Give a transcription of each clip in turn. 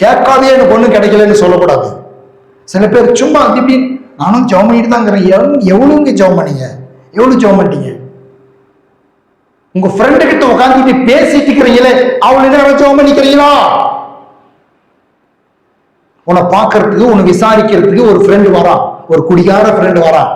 கேட்காதே எனக்கு ஒன்றும் கிடைக்கலன்னு சொல்லக்கூடாது. சில பேர் சும்மா திப்பி நானும் ஜெபம் பண்ணிட்டு தான் இருக்கிறேன். எவ்வளவுங்க ஜெபம் பண்ணீங்க? எவ்வளவு ஜெபம் பண்ணிட்டீங்க? உங்க ஃப்ரெண்டு கிட்ட உட்காந்துட்டு பேசிட்டு இருக்கிறீங்களே, அவளை நேரம் ஜெபம் பண்ணிக்கிறீங்களா? உன்னை பார்க்கறதுக்கு, உன்னை விசாரிக்கிறதுக்கு ஒரு ஃப்ரெண்டு வரான். ஒரு குடிக்காத ஃப்ரெண்டு வரான்,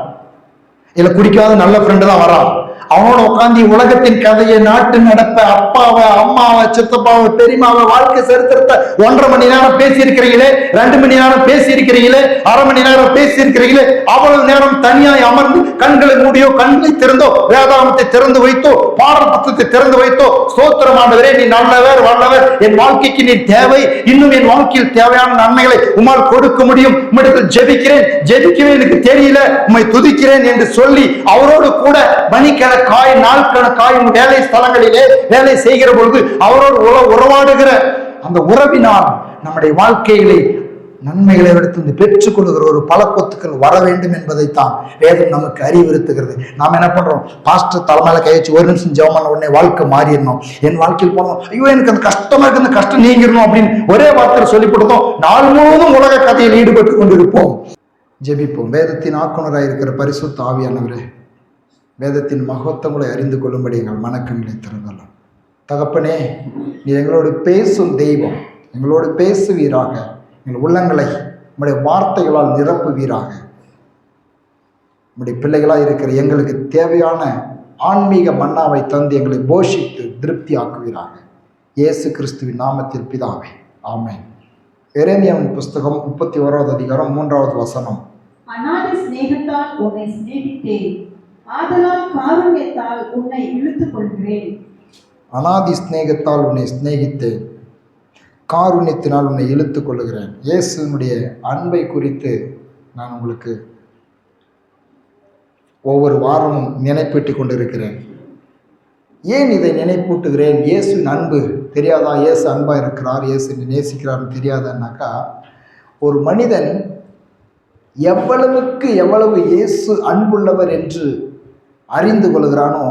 இல்ல குடிக்காத நல்ல ஃப்ரெண்டு தான் வரான். அவனோட உட்காந்து உலகத்தின் கதையை, நாட்டு நடப்ப, அப்பாவை, அம்மாவை, சித்தப்பாவை, பெரியமாவை, வாழ்க்கை சரித்திரத்தை 1.5 மணி நேரம் பேசி இருக்கிறீங்களே, 2 மணி நேரம் பேசி இருக்கிறீங்களே, அரை மணி நேரம் பேசி இருக்கிறீங்களே. அவ்வளவு நேரம் தனியாய் அமர்ந்து கண்களை மூடியோ கண்களை திறந்தோ வேதாகமத்தை திறந்து வைத்தோ பாடல் புத்தகத்தை திறந்து வைத்தோ, ஸ்தோத்திரமானவரே நீ நல்லவர் வல்லவர், என் வாழ்க்கைக்கு நீ தேவை, இன்னும் என் வாழ்க்கையில் தேவையான நன்மைகளை உம்மால் கொடுக்க முடியும், உம்மிடத்தில் ஜெபிக்கிறேன், ஜெபிக்கவே எனக்கு தெரியல, உம்மை துதிக்கிறேன் என்று சொல்லி அவரோடு கூட மணிக்கணக்காய் நாள் கணக்காய் வேலை ஸ்தலங்களிலே வேலை செய்கிற பொழுது அவரோடு உறவாடுகிற அந்த உறவினால் நம்முடைய வாழ்க்கையிலே நன்மைகளை எடுத்து பெற்றுக் கொள்கிற ஒரு பழக்கத்துக்கள் வர வேண்டும் என்பதைத்தான் வேதம் நமக்கு அறிவுறுத்துகிறது. நாம் என்ன பண்றோம்? பாஸ்டர் தலைமையில கையச்சு 1 நிமிஷம் ஜெபம் பண்ண உடனே வாழ்க்கை மாறிடணும். என் வாழ்க்கையில் போனோம், ஐயோ எனக்கு அந்த கஷ்டமா இருக்கு, அந்த கஷ்டம் நீங்கிடணும் அப்படின்னு ஒரே வார்த்தை சொல்லிவிட்டோம். நாள் முழுவதும் உலக கதையில் ஈடுபட்டு கொண்டிருப்போம். ஜெபிப்போம். வேதத்தின் ஆக்குனராக இருக்கிற பரிசுத்த ஆவியானவரே, வேதத்தின் மகத்துவங்களை அறிந்து கொள்ளும்படி எங்கள் மனக்கண்களை திறந்தலாம். தகப்பனே, நீ எங்களோடு பேசும் தெய்வம், எங்களோடு பேசுவீராக, எங்கள் உள்ளங்களை உம்முடைய வார்த்தைகளால் நிரப்புவீராக. உம்முடைய பிள்ளைகளாக இருக்கிற எங்களுக்கு தேவையான ஆன்மீக மன்னாவை தந்து எங்களை போஷித்து திருப்தி ஆக்குவீராக. இயேசு கிறிஸ்துவின் நாமத்தில் பிதாவே, ஆமென். எரேமியாவின் புஸ்தகம் 31வது அதிகாரம் 3வது வசனம். அநாதி சிநேகத்தால் உன்னை சிநேகித்தேன், ஆதலால் காருண்யத்தால் உன்னை இழுத்துக் கொள்கிறேன். அநாதி சிநேகத்தால் உன்னை சிநேகித்தேன், காருண்யத்தினால் உன்னை இழுத்துக் கொள்ளுகிறேன். இயேசுனுடைய அன்பை குறித்து நான் உங்களுக்கு ஒவ்வொரு வாரமும் நினைப்பூட்டி கொண்டிருக்கிறேன். ஏன் இதை நினைப்பூட்டுகிறேன்? இயேசுவின் அன்பு தெரியாதா? இயேசு அன்பா இருக்கிறார், இயேசு நேசிக்கிறார்னு தெரியாதான்னாக்கா, ஒரு மனிதன் எவ்வளவுக்கு எவ்வளவு இயேசு அன்புள்ளவர் என்று அறிந்து கொள்கிறானோ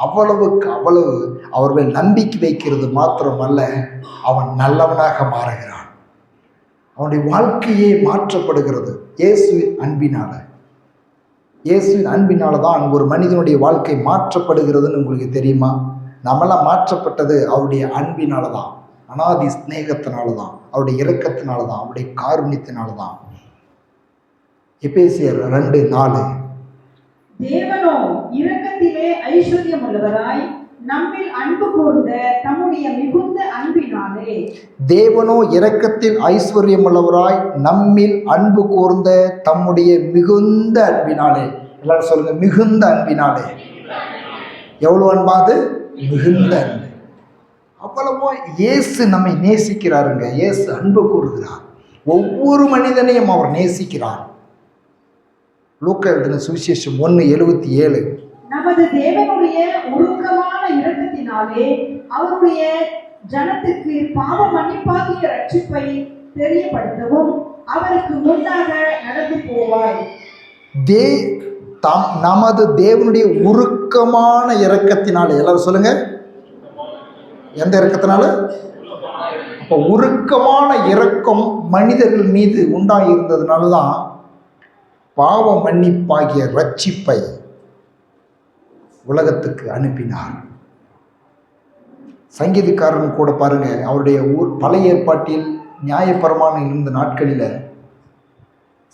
அவ்வளவுக்கு அவ்வளவு அவர் மேல் நம்பிக்கை வைக்கிறது மாத்திரமல்ல, அவன் நல்லவனாக மாறுகிறான். அவனுடைய வாழ்க்கையே மாற்றப்படுகிறது இயேசுவின் அன்பினால. இயேசுவின் அன்பினால தான் ஒரு மனிதனுடைய வாழ்க்கை மாற்றப்படுகிறதுன்னு உங்களுக்கு தெரியுமா? நம்மளாம் மாற்றப்பட்டது அவருடைய அன்பினால தான், அநாதி ஸ்நேகத்தினால தான், அவருடைய இரக்கத்தினால தான், அவருடைய காருண்யத்தினால தான். எபேசியர் 2:4. தேவனோ இரக்கத்திலே ஐஸ்வர்யம் உள்ளவராய் நம்மில் அன்பு கூர்ந்த தம்முடைய மிகுந்த அன்பினாலே. தேவனோ இரக்கத்தில் ஐஸ்வர்யம் உள்ளவராய் நம்மில் அன்பு கூர்ந்த தம்முடைய மிகுந்த அன்பினாலே. எல்லாரும் சொல்லுங்க, மிகுந்த அன்பினாலே. எவ்வளவு அன்பாது? மிகுந்த அன்பு. அவ்வளவோ இயேசு நம்மை நேசிக்கிறாருங்க. இயேசு அன்பு கூறுகிறார், ஒவ்வொரு மனிதனையும் அவர் நேசிக்கிறார். லூக்கா எழுதின சுவிசேஷம் 1:77. நமது தேவனுடைய உருக்கமான இரக்கத்தினாலே அவருடைய ஜனத்திற்கு பாவ மன்னிப்பாகிய ரட்சிப்பை தெரியப்படுத்தவும் அவருக்கு முன்னாக நடந்து போவாய். நமது தேவனுடைய உருக்கமான இரக்கத்தினாலே. எல்லாரும் சொல்லுங்க, எந்த இரக்கத்தினால? அப்போ உருக்கமான இரக்கம் மனிதர்கள் மீது உண்டாயிருந்ததுனால தான் பாவ மன்னிப்பாகிய ரட்சிப்பை உலகத்துக்கு அனுப்பினார். சங்கீதக்காரன் கூட பாருங்க, அவருடைய பழைய ஏற்பாட்டில் நியாயப்பிரமாணம் இருந்த நாட்களில்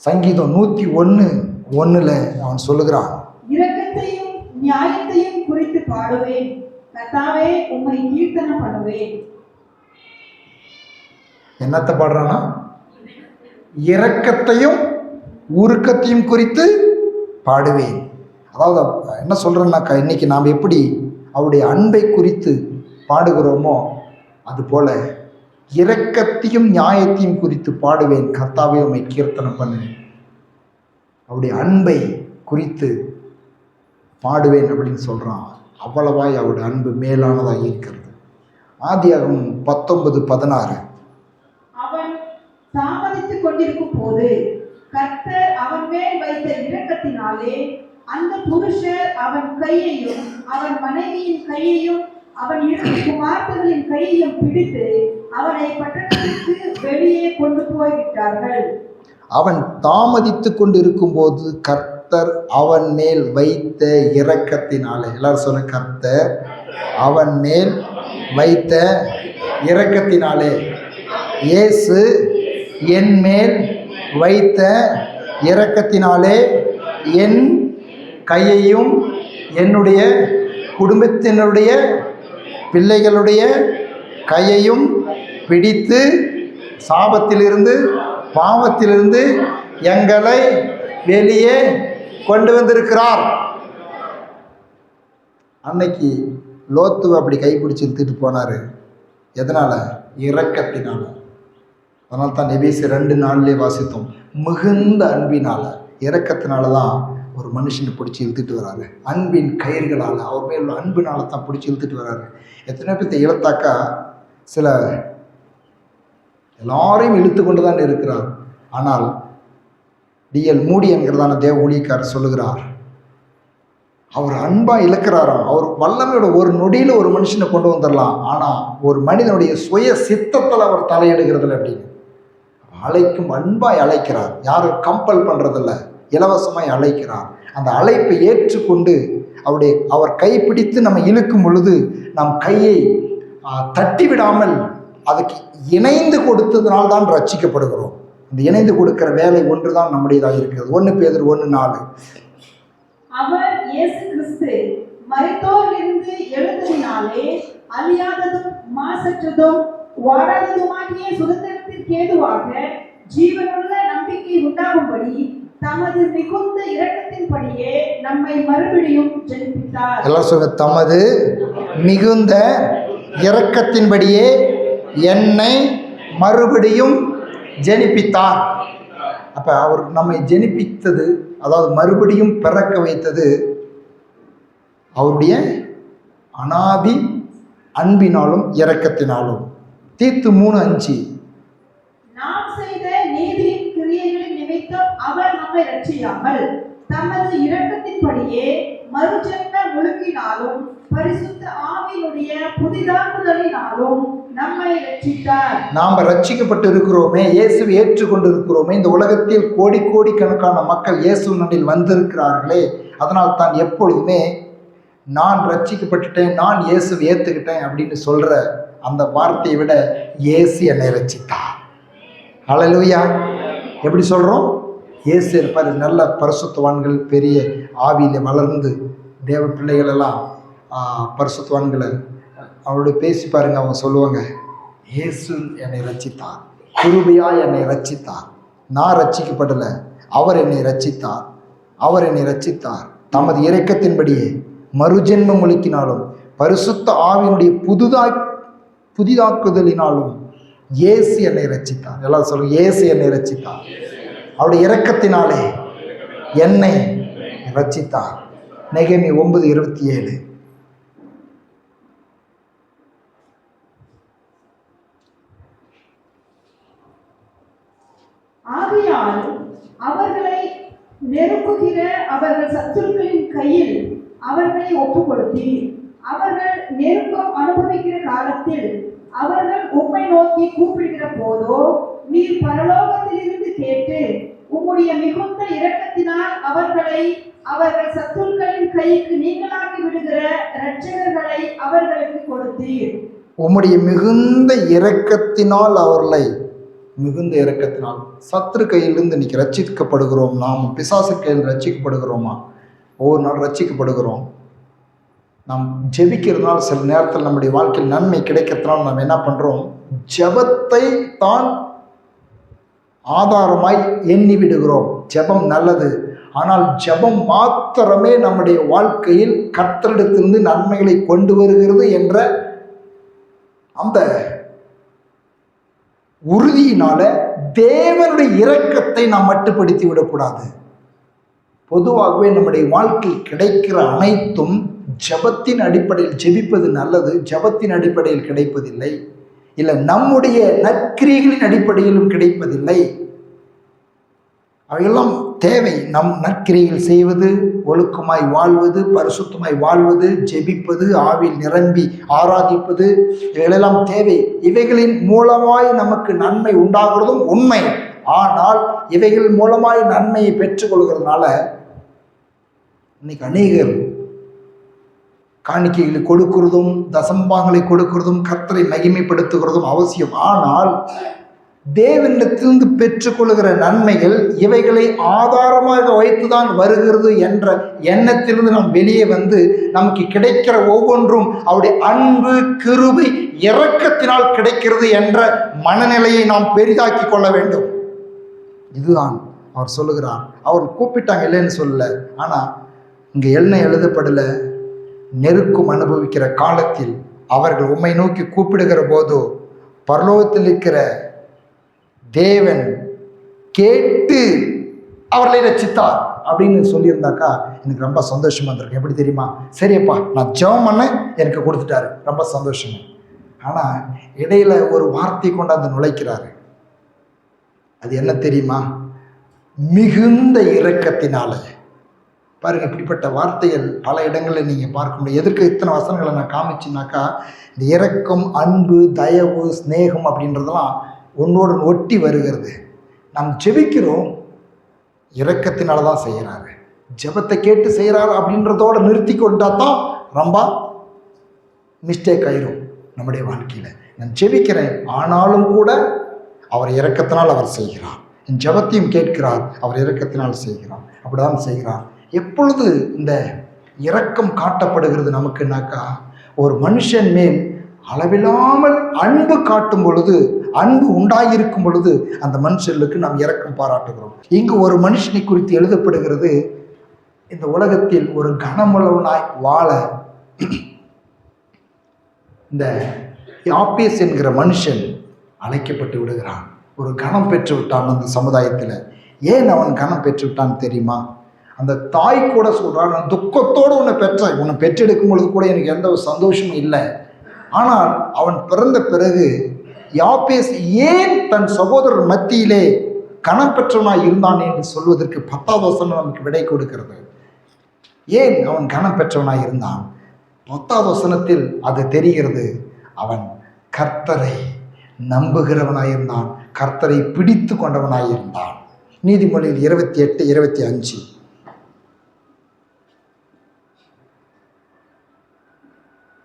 சங்கீதம் 101:1 அவன் சொல்லுகிறான், இரக்கத்தையும் நியாயத்தையும் குறித்து பாடுவேன், கர்த்தாவே உம்மை கீர்த்தனம் பண்ணுவேன். என்னத்தை பாடுறானா? இரக்கத்தையும் உருக்கத்தையும் குறித்து பாடுவேன். அதாவது என்ன சொல்கிறேன்னாக்கா, இன்றைக்கி நாம் எப்படி அவருடைய அன்பை குறித்து பாடுகிறோமோ அதுபோல் இரக்கத்தையும் நியாயத்தையும் குறித்து பாடுவேன், கர்த்தாவே உம்மை கீர்த்தனம் பண்ணுவேன். அவருடைய அன்பை குறித்து பாடுவேன் அப்படின்னு சொல்கிறான். அவ்வளவாய் அவருடைய அன்பு மேலானதாக இருக்கிறது. ஆதியாகமம் 19:16. அவன் தாமதித்துக் கொண்டிருக்கும் போது கர்த்தர் அவன் மேல் வைத்த இரக்கத்தினாலே அந்த புருஷர் அவன் கையையும் அவன் மனைவியின் கையையும் அவன் 2 குமார்த்தர்களின் கையையும் பிடித்து அவனை பட்டணத்திற்கு வெளியே போய்விட்டார்கள். அவன் தாமதித்துக் கொண்டிருக்கும் போது கர்த்தர் அவன் மேல் வைத்த இரக்கத்தினாலே, எல்லாரும் சொல்ல, கர்த்தர் அவன் மேல் வைத்த இரக்கத்தினாலே, இயேசு என் மேல் வைத்த இரக்கத்தினாலே என் கையையும் என்னுடைய குடும்பத்தினுடைய பிள்ளைகளுடைய கையையும் பிடித்து சாபத்திலிருந்து பாவத்திலிருந்து எங்களை வெளியே கொண்டு வந்திருக்கிறார். அன்னைக்கு லோத்து அப்படி கைப்பிடிச்சு இழுத்துட்டு போனாரு. எதனால? இரக்கத்தினால. அதனால தான் எபேசியர் 2:4 வாசித்தோம். மிகுந்த அன்பினால, இரக்கத்தினால தான் ஒரு மனுஷனை பிடிச்சி இழுத்துட்டு வராரு. அன்பின் கயிறுகளால், அவர் மேல் உள்ள அன்புனால தான் பிடிச்சி இழுத்துட்டு வராரு. எத்தனை பேர்த்த இழுத்தாக்கா சில எல்லாரையும் இழுத்து கொண்டு தான் இருக்கிறார். ஆனால் டிஎல் மூடி என்கிறதான தேவ ஊழியக்காரர் சொல்லுகிறார், அவர் அன்பா இழக்கிறாராம். அவர் வல்லமையோட ஒரு நொடியில் ஒரு மனுஷனை கொண்டு வந்துடலாம். ஆனால் ஒரு மனிதனுடைய சுய சித்தத்தில் அவர் தலையிடுகிறதில்ல. அப்படின்னு அழைக்கும், அன்பாய் அழைக்கிறார். யாரும் கம்பல் பண்ணுறதில்ல, இலவசமாய் அழைக்கிறார். அந்த அழைப்பை ஏற்றுக்கொண்டு அவர் கைப்பிடித்து நம்ம இழுக்கும் பொழுது நம் கையை தட்டி விடாமல் அதுக்கு இணைந்து கொடுத்ததுனால்தான் ரட்சிக்கப்படுகிறோம். இந்த இணைந்து கொடுக்கிற வேலை ஒன்றுதான் நம்முடையதாக இருக்கிறது. 1 பேதுரு 1:4. அவர் இயேசு கிறிஸ்து மரித்தோரிலிருந்து எழுந்ததினாலே அழியாததும் மாசற்றதும் வாடாததுமாகிய சுதந்திரத்திற்கு ஏதுவாக ஜீவனுள்ள நம்பிக்கை உண்டாகும்படி தமது மிகுந்த இரக்கத்தின்படியே நம்மை மறுபடியும் ஜெனிப்பித்தார். எல்லாம் சொல்ல, தமது மிகுந்த இரக்கத்தின்படியே என்னை மறுபடியும் ஜெனிப்பித்தார். அப்ப அவர் நம்மை ஜெனிப்பித்தது, அதாவது மறுபடியும் பிறக்க வைத்தது அவருடைய அனாதி அன்பினாலும் இரக்கத்தினாலும். தீத்து 3:5. நாம் செய்த நீதியின் கிரியைகளின் நிமித்தம் அவர் நம்மை ரட்சியாமல் தமது இரக்கத்தின்படியே மறுஜென்ம முழுக்கினாலும் பரிசுத்த ஆவியினுடைய புதிதாக்குதலினாலும் நம்மை ரட்சித்தார். நாம் ரட்சிக்கப்பட்டு இருக்கிறோமே, இயேசுவை ஏற்றுக்கொண்டு இருக்கிறோமே. இந்த உலகத்தில் கோடிக்கணக்கான மக்கள் இயேசுவினில் வந்திருக்கிறார்களே. அதனால் தான் எப்பொழுதுமே நான் ரட்சிக்கப்பட்டுட்டேன், நான் இயேசுவை ஏற்றுக்கிட்டேன் அப்படின்னு சொல்ற அந்த வார்த்தையை விட இயேசு என்னை ரட்சித்தார். ஹல்லேலூயா. எப்படி சொல்றோம்? இயேசு இருப்பார். நல்ல பரிசுத்தவான்கள், பெரிய ஆவியில வளர்ந்து தேவ பிள்ளைகள் எல்லாம் பரிசுத்தவான்களை அவரோட பேசி பாருங்க. அவங்க சொல்லுவாங்க, இயேசு என்னை ரட்சித்தார், கிருபையாய் என்னை ரட்சித்தார், நான் ரட்சிக்கப்படலை, அவர் என்னை ரட்சித்தார், அவர் என்னை ரட்சித்தார். தமது இரக்கத்தின்படியே மறுஜென்மம் ஒழுக்கினாலும் பரிசுத்த ஆவியினுடைய புதிதாக்குதலினாலும் இயேசு என்னை ரட்சித்தார். எல்லாம் சொல்லுங்க, இயேசு என்னை ரட்சித்தார். அவருடைய இரக்கத்தினாலே என்னை ரட்சித்தார். நெகேமியா 9:27. ஆகையால் அவர்களை நெருக்குகிற அவர்கள் சத்துருக்களின் கையில் அவர்களை ஒப்புக் கொடுத்தீர். அவர்கள் நெருக்கம் அனுபவிக்கிற காலத்தில் அவர்கள் உம்மை நோக்கி கூப்பிடுகிற போதோ நீர் பரலோகத்திலிருந்து கேட்டு உம்முடைய மிகுந்த இரக்கத்தினால் அவர்கள் சத்துருக்களின் கைக்கு நீங்களாக்கி விடுகிற இரட்சகர்களை அவர்களுக்கு கொடுத்தீர். உம்முடைய மிகுந்த இரக்கத்தினால் அவர்களை, மிகுந்த இரக்கத்தினால் சத்துரு கையிலிருந்து இன்னைக்கு ரட்சிக்கப்படுகிறோம். நாம் பிசாசு கையில் ரட்சிக்கப்படுகிறோமா? ஒவ்வொரு நாள் ரட்சிக்கப்படுகிறோம். நாம் ஜெபிக்கிறதுனால சில நேரத்தில் நம்முடைய வாழ்க்கையில் நன்மை கிடைக்கிறதுனால நாம் என்ன பண்ணுறோம்? ஜெபத்தை தான் ஆதாரமாய் எண்ணி விடுகிறோம். ஜெபம் நல்லது, ஆனால் ஜெபம் மாத்திரமே நம்முடைய வாழ்க்கையில் கர்த்தரிடத்திலிருந்து நன்மைகளை கொண்டு வருகிறது என்ற அந்த உறுதியினால தேவனுடைய இரக்கத்தை நாம் மட்டுப்படுத்தி விடக்கூடாது. பொதுவாகவே நம்முடைய வாழ்க்கையில் கிடைக்கிற அனைத்தும் ஜெபத்தின் அடிப்படையில், ஜெபிப்பது நல்லது, ஜெபத்தின் அடிப்படையில் கிடைப்பதில்லை. இல்லை, நம்முடைய நற்கிரியைகளின் அடிப்படையிலும் கிடைப்பதில்லை. அவையெல்லாம் தேவை. நம் நற்கிரியைகள் செய்வது, ஒழுக்கமாய் வாழ்வது, பரிசுத்தமாய் வாழ்வது, ஜெபிப்பது, ஆவியில் நிரம்பி ஆராதிப்பது, இவைகளெல்லாம் தேவை. இவைகளின் மூலமாய் நமக்கு நன்மை உண்டாகிறதும் உண்மை. ஆனால் இவைகள் மூலமாய் நன்மையை பெற்றுக்கொள்கிறதுனால இன்னைக்கு அநேகர் காணிக்கைகளை கொடுக்கிறதும் தசம்பாங்களை கொடுக்கிறதும் கர்த்தரை மகிமைப்படுத்துகிறதும் அவசியம். ஆனால் தேவனிடத்திலிருந்து பெற்றுக்கொள்கிற நன்மைகள் இவைகளை ஆதாரமாக வைத்துதான் வருகிறது என்ற எண்ணத்திலிருந்து நாம் வெளியே வந்து நமக்கு கிடைக்கிற ஒவ்வொன்றும் அவருடைய அன்பு, கிருபை, இரக்கத்தினால் கிடைக்கிறது என்ற மனநிலையை நாம் பெரிதாக்கி கொள்ள வேண்டும். இதுதான் அவர் சொல்லுகிறார். அவர் கூப்பிட்டாங்க இல்லைன்னு சொல்லல, ஆனால் இங்கே என்ன எழுதப்படலை, நெருக்கம் அனுபவிக்கிற காலத்தில் அவர்கள் உம்மை நோக்கி கூப்பிடுகிற போதோ பரலோகத்தில் இருக்கிற தேவன் கேட்டு அவர்களை ரட்சித்தார் அப்படின்னு சொல்லியிருந்தாக்கா எனக்கு ரொம்ப சந்தோஷமா இருந்திருக்கு. எப்படி தெரியுமா? சரியப்பா, நான் ஜெபம் பண்ணேன், எனக்கு கொடுத்துட்டாரு, ரொம்ப சந்தோஷம். ஆனால் இடையில ஒரு வார்த்தை கொண்டாந்து நுழைக்கிறாரு. அது என்ன தெரியுமா? மிகுந்த இரக்கத்தினால. பாருங்க, இப்படிப்பட்ட வார்த்தைகள் பல இடங்களில் நீங்கள் பார்க்க முடியும். எதற்கு இத்தனை வசனங்களை நான் காமிச்சுனாக்கா, இந்த இரக்கம், அன்பு, தயவு, ஸ்நேகம் அப்படின்றதெல்லாம் ஒன்னோடு ஒட்டி வருகிறது. நாம் ஜெபிக்கிறோம், இரக்கத்தினால தான் செய்கிறாரு. ஜெபத்தை கேட்டு செய்கிறாரு அப்படின்றதோட நிறுத்தி கொண்டா தான் ரொம்ப மிஸ்டேக் ஆயிரும் நம்முடைய வாழ்க்கையில். நான் ஜெபிக்கிறேன், ஆனாலும் கூட அவர் இரக்கத்தினால் அவர் செய்கிறார். என் ஜெபத்தையும் கேட்கிறார், அவர் இரக்கத்தினால் செய்கிறார். அப்படிதான் செய்கிறார். எப்பொழுது இந்த இரக்கம் காட்டப்படுகிறது நமக்குனாக்கா, ஒரு மனுஷன் மேல் அளவில்லாமல் அன்பு காட்டும் பொழுது, அன்பு உண்டாகியிருக்கும் பொழுது அந்த மனுஷர்களுக்கு நாம் இரக்கம் பாராட்டுகிறோம். இங்கு ஒரு மனுஷனை குறித்து எழுதப்படுகிறது, இந்த உலகத்தில் ஒரு கனமுள்ளவனாய் வாழ இந்த யாப்பேஸ் என்கிற மனுஷன் அழைக்கப்பட்டு விடுகிறான். ஒரு கனம் பெற்று விட்டான் அந்த சமுதாயத்தில். ஏன் அவன் கனம் பெற்று விட்டான் தெரியுமா? அந்த தாய் கூட சொல்கிறான், நான் துக்கத்தோடு உன்னை பெற்றேன், உன்னை பெற்றெடுக்கும் பொழுது கூட எனக்கு எந்த ஒரு சந்தோஷமும் இல்லை. ஆனால் அவன் பிறந்த பிறகு யாப்பேஸ் ஏன் தன் சகோதரர் மத்தியிலே கனம் பெற்றவனாய் இருந்தான் என்று சொல்வதற்கு 10வது வசனம் நமக்கு விடை கொடுக்கிறது. ஏன் அவன் கனம் பெற்றவனாய் இருந்தான்? 10வது வசனத்தில் அது தெரிகிறது. அவன் கர்த்தரை நம்புகிறவனாயிருந்தான், கர்த்தரை பிடித்து கொண்டவனாயிருந்தான். நீதிமொழியில் 28, 25.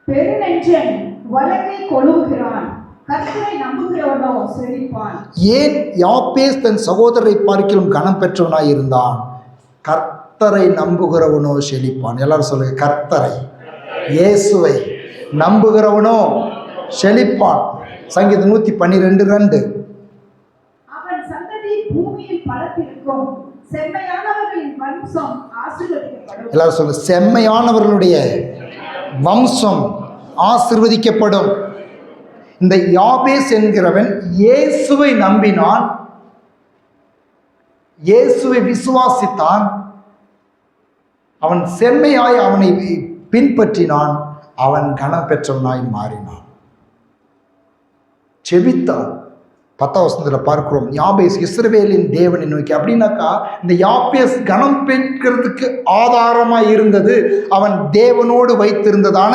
பெருநெஞ்சன் வழக்கை கொள்ளுகிறான், கர்த்தரை நம்புகிறவனோ செழிப்பான். ஏன் யாப்பேஸ் தன் சகோதரரை பார்க்கிலும் கனம் பெற்றவனாய் இருந்தான்? கர்த்தரை நம்புகிறவனோ செழிப்பான். எல்லாரும் சொல்லுங்க, கர்த்தரை, இயேசுவை நம்புகிறவனோ செழிப்பான். சங்கீதம் 112:2. அவன் சந்ததி பூமியில் பலத்திருக்கும், செம்மையானவர்களின் வம்சம் ஆசீர்வதிக்கப்படும். எல்லாரும் சொல்லுங்க, செம்மையானவர்களுடைய வம்சம் ஆசீர்வதிக்கப்படும். இந்த யாப்பேஸ் என்கிறவன் இயேசுவை நம்பினான், இயேசுவை விசுவாசித்தான், அவன் செம்மையாய் அவனை பின்பற்றினான், அவன் கனம் பெற்றவனாய் மாறினான், செபித்தான். 10வது வசனத்தில் பார்க்கிறோம், யாப்பேஸ் இஸ்ரவேலின் தேவனை நோக்கி. அப்படின்னாக்கா இந்த யாப்பேஸ் கனம் பெற்றதுக்கு ஆதாரமாய் இருந்தது அவன் தேவனோடு வைத்திருந்ததான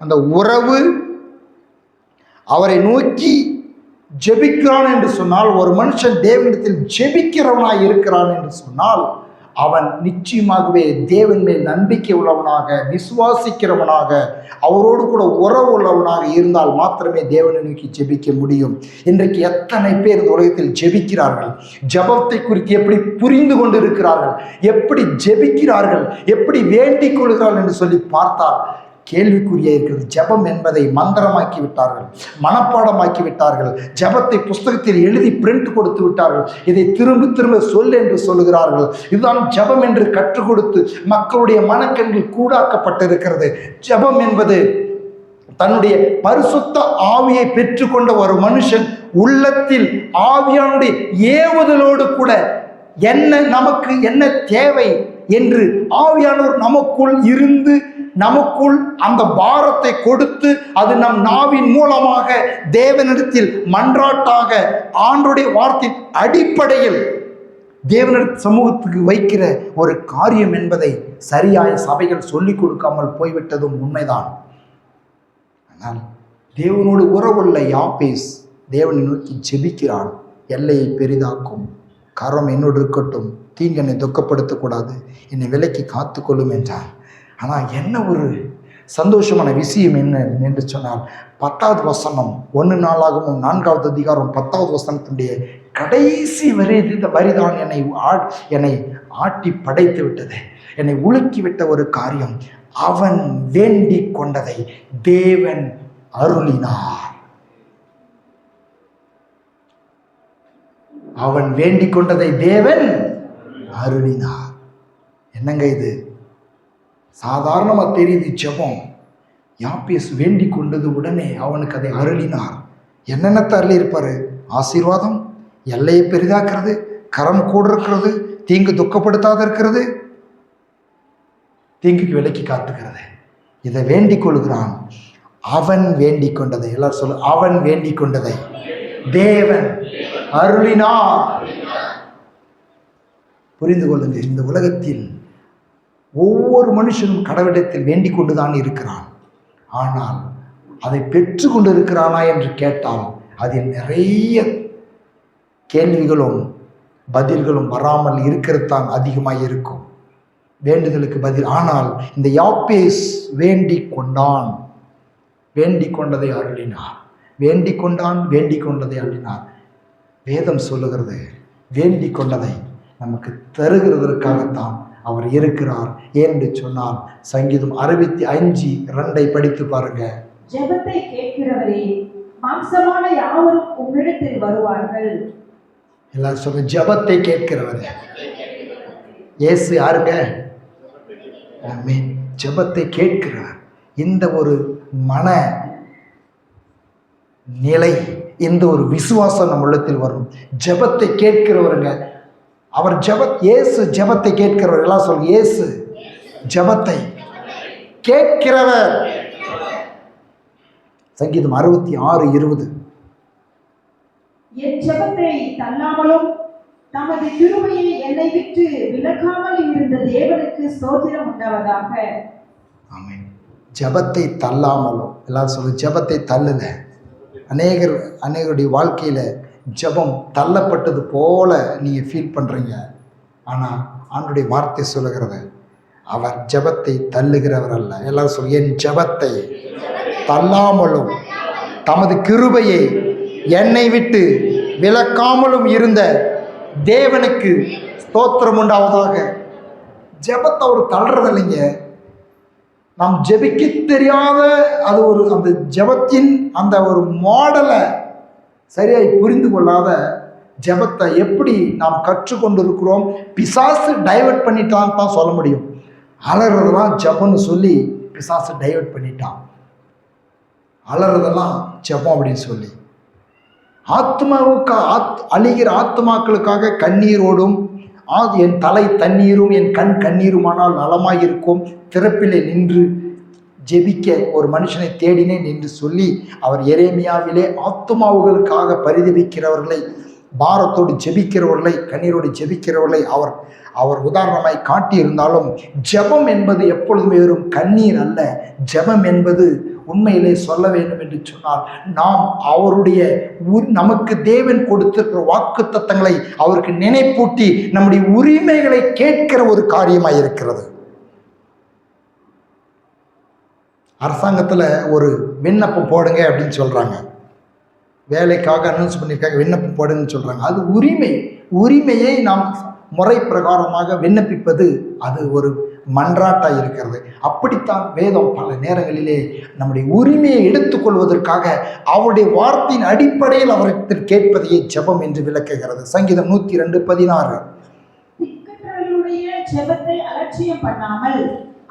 அந்த உறவு. அவரை நோக்கி ஜெபிக்கிறான் என்று சொன்னால், ஒரு மனுஷன் தேவனிடத்தில் ஜெபிக்கிறவனாய் இருக்கிறான் என்று சொன்னால், அவன் நிச்சயமாகவே தேவன் மேல் நம்பிக்கை உள்ளவனாக, விசுவாசிக்கிறவனாக, அவரோடு கூட உறவு உள்ளவனாக இருந்தால் மாத்திரமே தேவனை நோக்கி ஜெபிக்க முடியும். இன்றைக்கு எத்தனை பேர் இந்த உலகத்தில் ஜெபிக்கிறார்கள், ஜெபத்தை குறித்து எப்படி புரிந்து கொண்டு இருக்கிறார்கள், எப்படி ஜெபிக்கிறார்கள், எப்படி வேண்டிக் கொள்கிறார்கள் என்று சொல்லி பார்த்தால் கேள்விக்குறியா இருக்கிறது. ஜெபம் என்பதை மந்திரமாக்கி விட்டார்கள், மனப்பாடமாக்கி விட்டார்கள், ஜெபத்தை புஸ்தகத்தில் எழுதி பிரிண்ட் கொடுத்து விட்டார்கள். இதை திரும்ப திரும்ப சொல் என்று சொல்லுகிறார்கள். இதுதான் ஜெபம் என்று கற்றுக் கொடுத்து மக்களுடைய மனக்கண்கள் கூடாக்கப்பட்டிருக்கிறது. ஜெபம் என்பது தன்னுடைய பரிசுத்த ஆவியை பெற்றுக்கொண்ட ஒரு மனுஷன் உள்ளத்தில் ஆவியானுடைய ஏவுதலோடு கூட நமக்கு என்ன தேவை என்று ஆவியானவர் நமக்குள் இருந்து நமக்குள் அந்த பாரத்தை கொடுத்து அது நம் நாவின் மூலமாக தேவனிடத்தில் மன்றாட்டாக ஆண்டவருடைய வார்த்தையின் அடிப்படையில் தேவனிடத்தில் சமூகத்துக்கு வைக்கிற ஒரு காரியம் என்பதை சரியாய சபைகள் சொல்லிக் கொடுக்காமல் போய்விட்டதும் உண்மைதான். ஆனால் தேவனோடு உறவுள்ள யாப்பேஸ் தேவனை நோக்கி ஜெபிக்கிறான். எல்லையை பெரிதாக்கும், கரம் என்னோடு இருக்கட்டும், தீங்கு என்னை துக்கப்படுத்தக்கூடாது, என்னை விலைக்கு காத்துக்கொள்ளும் என்றார். ஆனால் என்ன ஒரு சந்தோஷமான விஷயம் என்ன என்று சொன்னால், 10வது வசனம் 1 நாளாகவும் 4வது அதிகாரம் 10வது வசனத்தினுடைய கடைசி வரி இந்த வரிதான் என்னை ஆட்டி படைத்து விட்டது, என்னை உலுக்கி விட்ட ஒரு காரியம். அவன் வேண்டிக் கொண்டதை தேவன் அருளினார். அவன் வேண்டிக் கொண்டதை தேவன் அருளினார். என்னங்க இது? சாதாரணமாக தெரியுது ஜெபம். யாப்பேஸ் வேண்டிக் கொண்டது உடனே அவனுக்கு அதை அருளினார். என்னென்னத்தை அருளி இருப்பாரு? ஆசீர்வாதம், எல்லையை பெரிதாக்குறது, கரம் கூட இருக்கிறது, தீங்கு துக்கப்படுத்தாத இருக்கிறது, தீங்குக்கு விலக்கி காத்துக்கிறது. இதை வேண்டிக் கொள்கிறான். அவன் வேண்டிக் கொண்டதை, எல்லாரும் சொல்லு, அவன் வேண்டிக் கொண்டதை தேவன் அருளினார். புரிந்து கொள்ளுங்க, இந்த உலகத்தில் ஒவ்வொரு மனுஷனும் கடவுளிடத்தில் வேண்டிக் கொண்டுதான் இருக்கிறான். ஆனால் அதை பெற்று கொண்டு இருக்கிறானா என்று கேட்டால் அதில் நிறைய கேள்விகளும் பதில்களும் வராமல் இருக்கிறது தான் அதிகமாக இருக்கும். வேண்டுதலுக்கு பதில். ஆனால் இந்த யாப்பேஸ் வேண்டிக் கொண்டான், வேண்டிக் கொண்டதை அருளினார். வேண்டிக் கொண்டான், வேண்டிக் கொண்டதை அருளினார். வேதம் சொல்லுகிறது, வேண்டிக் கொண்டதை நமக்கு தருகிறதற்காகத்தான் அவர் இருக்கிறார். ஏனென்று சொன்னால் சங்கீதம் 65:2 படித்து பாருங்க. ஜெபத்தை கேட்கிறவரே, மாம்சமான யாவரும் உம்மிடத்தில் வருவார்கள். எல்லாரும் சொல்லுங்க, ஜெபத்தை கேட்கிறவரே. இயேசு யாருங்க? ஆமென். ஜெபத்தை கேட்கிறவர். இந்த ஒரு மன நிலை, இந்த ஒரு விசுவாசம் நம்ம உள்ளத்தில் வரும். ஜெபத்தை கேட்கிறவருங்க அவர். இயேசு ஜெபத்தை கேட்கிறவர். எல்லாம் சொல்லுங்க, இயேசு ஜெபத்தை கேட்கிறவர். சங்கீதம் 66:20. என் ஜெபத்தை தள்ளாமலும் தமது கிருபையை என்னை விட்டு விலகாமல் இருந்த தேவனுக்கு ஸ்தோத்திரம் உண்டாவதாக. ஆமென். ஜெபத்தை தள்ளாமலும். எல்லாரும் சொல்லுங்க, ஜெபத்தை தள்ளல. அநேகருடைய வாழ்க்கையில ஜெபம் தள்ளப்பட்டது போல நீங்க ஃபீல் பண்றீங்க. ஆனால் ஆண்டவருடைய வார்த்தை சொல்லுகிறது, அவர் ஜெபத்தை தள்ளுகிறவர் அல்ல. எல்லாரும் சொல்லுங்க, என் ஜெபத்தை தள்ளாமலும் தமது கிருபையை என்னை விட்டு விலக்காமலும் இருந்த தேவனுக்கு ஸ்தோத்திரம் உண்டாவதாக. ஜெபத்தை அவர் தள்ளுறது இல்லைங்க. நாம் ஜெபிக்க தெரியாத அது ஒரு அந்த ஜெபத்தின் அந்த ஒரு மாடலை சரியாய் புரிந்து கொள்ளாத ஜெபத்தை எப்படி நாம் கற்றுக்கொண்டு இருக்கிறோம். பிசாசு டைவர்ட் பண்ணிட்டான்னு தான் சொல்ல முடியும். அலறதெல்லாம் ஜெபம்னு சொல்லி பிசாசு டைவர்ட் பண்ணிட்டான். அலறதெல்லாம் ஜெபம் அப்படின்னு சொல்லி அழிகிற ஆத்மாக்களுக்காக கண்ணீரோடும் என் தலை தண்ணீரும் என் கண் கண்ணீருமானால் நலமாயிருக்கும், திறப்பிலே நின்று ஜெபிக்க ஒரு மனுஷனை தேடினேன் என்று சொல்லி அவர் எரேமியாவிலே ஆத்மாவுகளுக்காக பரிதவிக்கிறவர்களை, பாரத்தோடு ஜெபிக்கிறவர்களை, கண்ணீரோடு ஜெபிக்கிறவர்களை அவர் உதாரணமாய் காட்டியிருந்தாலும், ஜெபம் என்பது எப்பொழுதுமே வெறும் கண்ணீர் அல்ல. ஜெபம் என்பது உண்மையிலே சொல்ல வேண்டும் என்று சொன்னால், நாம் அவருடைய நமக்கு தேவன் கொடுத்திருக்கிற வாக்கு தத்தங்களை அவருக்கு நினைப்பூட்டி நம்முடைய உரிமைகளை கேட்கிற ஒரு காரியமாக இருக்கிறது. அரசாங்கத்தில் ஒரு விண்ணப்பம் போடுங்க அப்படின்னு சொல்கிறாங்க. வேலைக்காக அனௌன்ஸ் பண்ணியிருக்காங்க, விண்ணப்பம் போடுங்கன்னு சொல்கிறாங்க. அது உரிமையை நாம் முறை பிரகாரமாக விண்ணப்பிப்பது அது ஒரு மன்றாட்டாக இருக்கிறது. அப்படித்தான் வேதம் பல நேரங்களிலே நம்முடைய உரிமையை எடுத்துக்கொள்வதற்காக அவருடைய வார்த்தையின் அடிப்படையில் அவரிடத்தில் கேட்பதையே ஜெபம் என்று விளக்குகிறது. சங்கீதம் 102:16. திக்கற்றவர்களுடைய ஜெபத்தை அலட்சியம் பண்ணாமல்